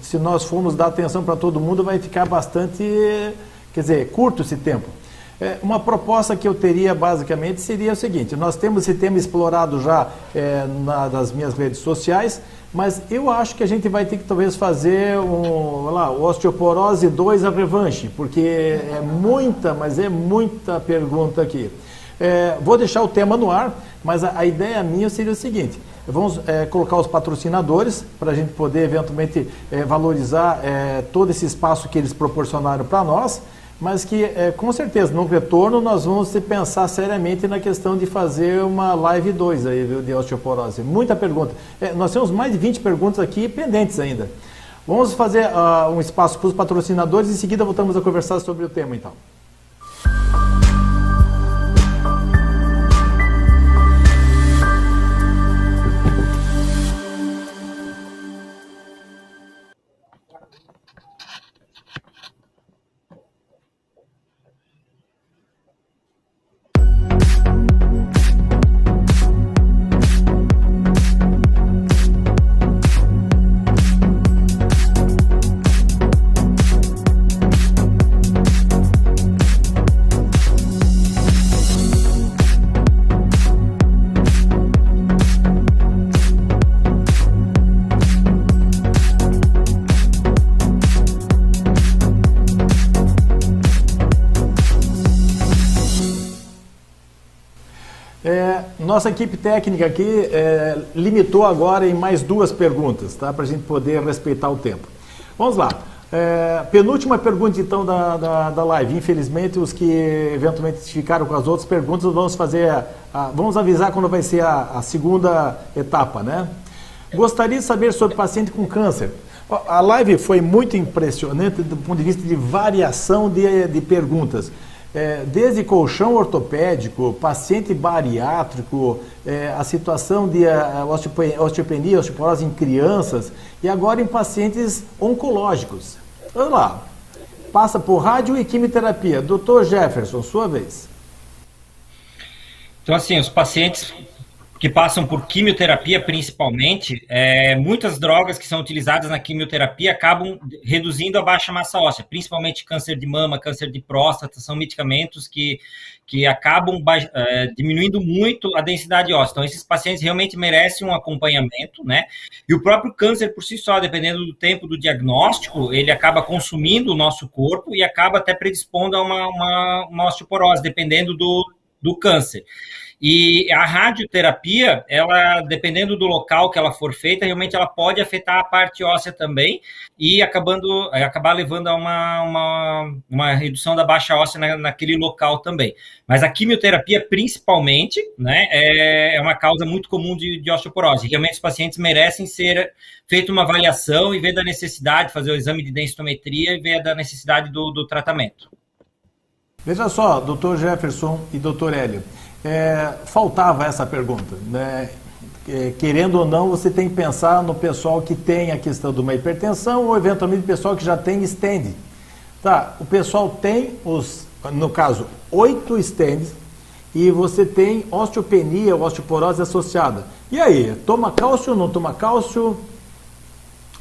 se nós formos dar atenção para todo mundo, vai ficar bastante, curto esse tempo. Uma proposta que eu teria, basicamente, seria o seguinte: nós temos esse tema explorado já nas minhas redes sociais, mas eu acho que a gente vai ter que talvez fazer o Osteoporose 2 a revanche, porque é muita, mas é muita pergunta aqui. Vou deixar o tema no ar, mas a ideia minha seria o seguinte: vamos colocar os patrocinadores para a gente poder eventualmente valorizar todo esse espaço que eles proporcionaram para nós, mas que com certeza no retorno nós vamos pensar seriamente na questão de fazer uma live 2 aí, viu, de osteoporose. Muita pergunta. Nós temos mais de 20 perguntas aqui pendentes ainda. Vamos fazer um espaço para os patrocinadores e em seguida voltamos a conversar sobre o tema então. Nossa equipe técnica aqui limitou agora em mais 2 perguntas, tá? Para a gente poder respeitar o tempo. Vamos lá. Penúltima pergunta, então, da live. Infelizmente, os que eventualmente ficaram com as outras perguntas, vamos fazer vamos avisar quando vai ser a segunda etapa, né? Gostaria de saber sobre paciente com câncer. A live foi muito impressionante do ponto de vista de variação de perguntas. Desde colchão ortopédico, paciente bariátrico, a situação de osteopenia, osteoporose em crianças e agora em pacientes oncológicos. Vamos lá. Passa por rádio e quimioterapia. Dr. Jefferson, sua vez. Então, assim, os pacientes que passam por quimioterapia, principalmente, muitas drogas que são utilizadas na quimioterapia acabam reduzindo a baixa massa óssea, principalmente câncer de mama, câncer de próstata, são medicamentos que acabam diminuindo muito a densidade óssea. Então, esses pacientes realmente merecem um acompanhamento, né? E o próprio câncer por si só, dependendo do tempo do diagnóstico, ele acaba consumindo o nosso corpo e acaba até predispondo a uma osteoporose, dependendo do câncer. E a radioterapia, ela, dependendo do local que ela for feita, realmente ela pode afetar a parte óssea também e acabar levando a uma redução da baixa óssea naquele local também. Mas a quimioterapia, principalmente, né, é uma causa muito comum de osteoporose. Realmente os pacientes merecem ser feita uma avaliação e ver da necessidade, fazer o exame de densitometria e ver da necessidade do tratamento. Veja só, doutor Jefferson e doutor Hélio, faltava essa pergunta, né? Querendo ou não, você tem que pensar no pessoal que tem a questão de uma hipertensão ou eventualmente o pessoal que já tem stent. Tá, o pessoal tem no caso, 8 stents e você tem osteopenia ou osteoporose associada. E aí, toma cálcio ou não toma cálcio?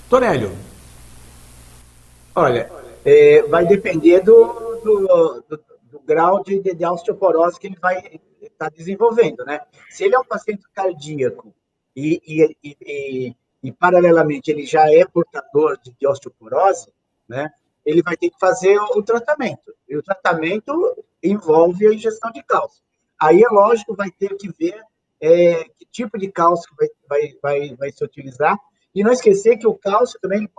Doutor Hélio. Olha, vai depender do grau de osteoporose que ele vai estar desenvolvendo, né? Se ele é um paciente cardíaco e paralelamente ele já é portador de osteoporose, né? Ele vai ter que fazer o tratamento. E o tratamento envolve a injeção de cálcio. Aí, é lógico, vai ter que ver que tipo de cálcio vai se utilizar. E não esquecer que o cálcio também ele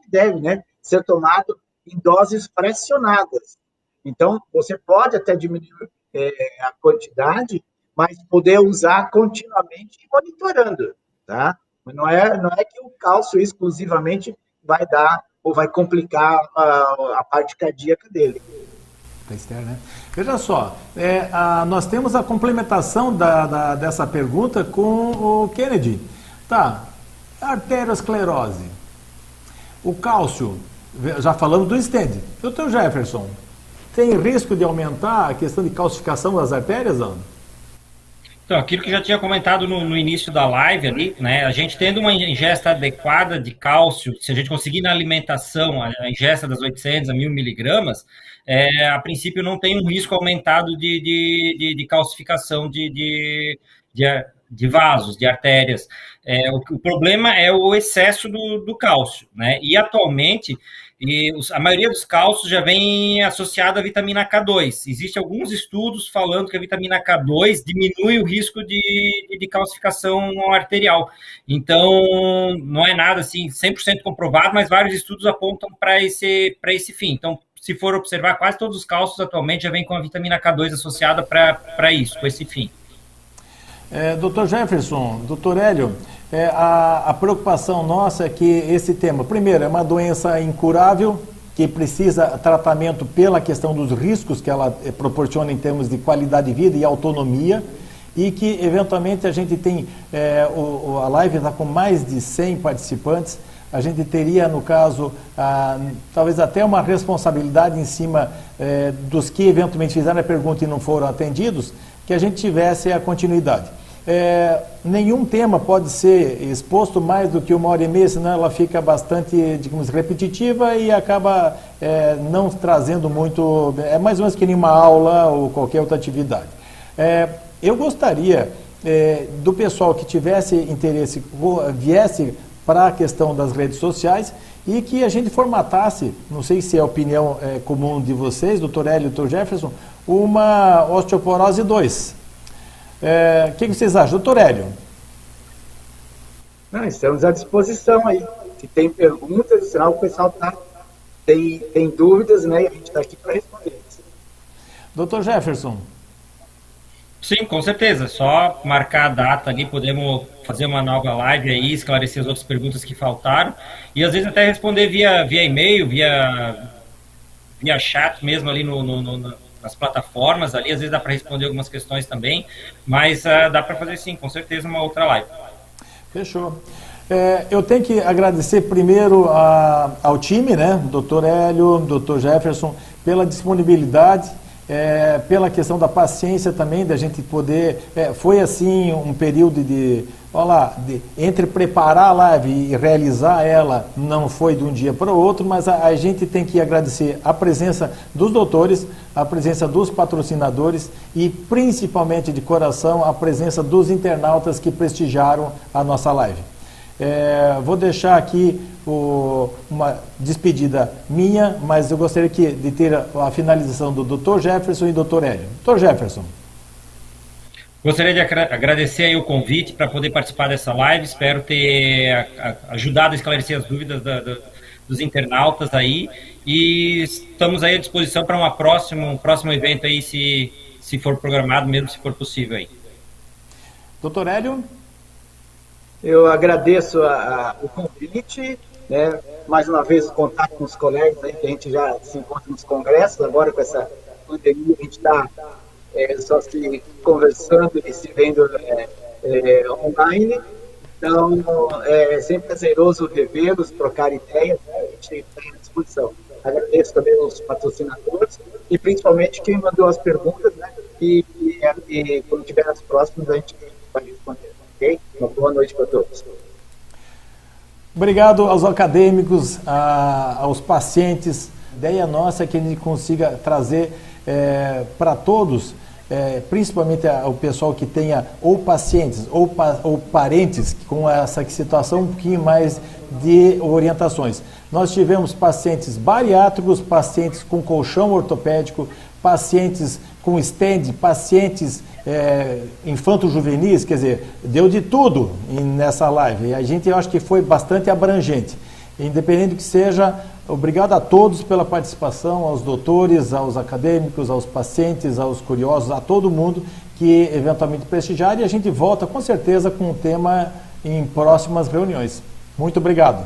deve, né, ser tomado em doses fracionadas. Então, você pode até diminuir a quantidade, mas poder usar continuamente e monitorando, tá? Mas não é que o cálcio exclusivamente vai dar ou vai complicar a parte cardíaca dele. Né? Veja só, nós temos a complementação dessa pergunta com o Kennedy. Tá, arteriosclerose. O cálcio, já falamos do stent. Doutor Jefferson, tem risco de aumentar a questão de calcificação das artérias, não? Então, aquilo que já tinha comentado no início da live ali, né, a gente tendo uma ingesta adequada de cálcio, se a gente conseguir na alimentação a ingesta das 800 a 1000 miligramas, a princípio não tem um risco aumentado de calcificação de vasos, de artérias. O problema é o excesso do cálcio, né? E atualmente, a maioria dos cálcios já vem associada à vitamina K2. Existem alguns estudos falando que a vitamina K2 diminui o risco de calcificação arterial. Então, não é nada assim 100% comprovado, mas vários estudos apontam para esse fim. Então, se for observar, quase todos os cálcios atualmente já vêm com a vitamina K2 associada para isso, com esse fim. Dr. Jefferson, Dr. Hélio, a preocupação nossa é que esse tema, primeiro, é uma doença incurável, que precisa tratamento pela questão dos riscos que ela proporciona em termos de qualidade de vida e autonomia, e que, eventualmente, a gente tem, a live está com mais de 100 participantes, a gente teria, no caso, talvez até uma responsabilidade em cima dos que, eventualmente, fizeram a pergunta e não foram atendidos, que a gente tivesse a continuidade. Nenhum tema pode ser exposto mais do que 1h30, senão ela fica bastante, digamos, repetitiva e acaba não trazendo muito, é mais ou menos que nem uma aula ou qualquer outra atividade. Eu gostaria do pessoal que tivesse interesse, viesse para a questão das redes sociais e que a gente formatasse, não sei se é a opinião comum de vocês, Dr. Hélio e Dr. Jefferson, uma osteoporose 2. O que vocês acham, doutor Hélio? Estamos à disposição aí. Se tem perguntas, sinal que o pessoal tem dúvidas, né? E a gente está aqui para responder. Doutor Jefferson? Sim, com certeza. Só marcar a data ali, podemos fazer uma nova live aí, esclarecer as outras perguntas que faltaram e às vezes até responder via e-mail, via chat mesmo ali nas plataformas ali, às vezes dá para responder algumas questões também, mas dá para fazer sim, com certeza, uma outra live. Fechou. Eu tenho que agradecer primeiro ao time, né, Dr. Hélio, Dr. Jefferson, pela disponibilidade, pela questão da paciência também, da gente poder, foi assim um período entre preparar a live e realizar ela, não foi de um dia para o outro, mas a gente tem que agradecer a presença dos doutores, a presença dos patrocinadores e principalmente de coração a presença dos internautas que prestigiaram a nossa live. Vou deixar aqui uma despedida minha, mas eu gostaria de ter a finalização do Dr. Jefferson e Dr. Hélio. Dr. Jefferson. Gostaria de agradecer aí o convite para poder participar dessa live. Espero ter ajudado a esclarecer as dúvidas dos internautas aí. E estamos aí à disposição para um próximo evento aí, se for programado, mesmo se for possível aí. Dr. Hélio? Eu agradeço o convite, né? Mais uma vez o contato com os colegas aí, que a gente já se encontra nos congressos, agora com essa pandemia a gente está só se conversando e se vendo online. Então, é sempre prazeroso revê-los, trocar ideias, né? A gente está à disposição. Agradeço também aos patrocinadores e principalmente quem mandou as perguntas, né? E quando tiver as próximas a gente vai responder. Okay? Uma boa noite para todos. Obrigado aos acadêmicos, aos pacientes. A ideia nossa é que a gente consiga trazer para todos, principalmente o pessoal que tenha ou pacientes ou parentes com essa situação, um pouquinho mais de orientações. Nós tivemos pacientes bariátricos, pacientes com colchão ortopédico, pacientes com stand, pacientes infanto-juvenis, quer dizer, deu de tudo nessa live. E a gente, eu acho que foi bastante abrangente. Independente do que seja, obrigado a todos pela participação, aos doutores, aos acadêmicos, aos pacientes, aos curiosos, a todo mundo que eventualmente prestigiar, e a gente volta com certeza com o tema em próximas reuniões. Muito obrigado.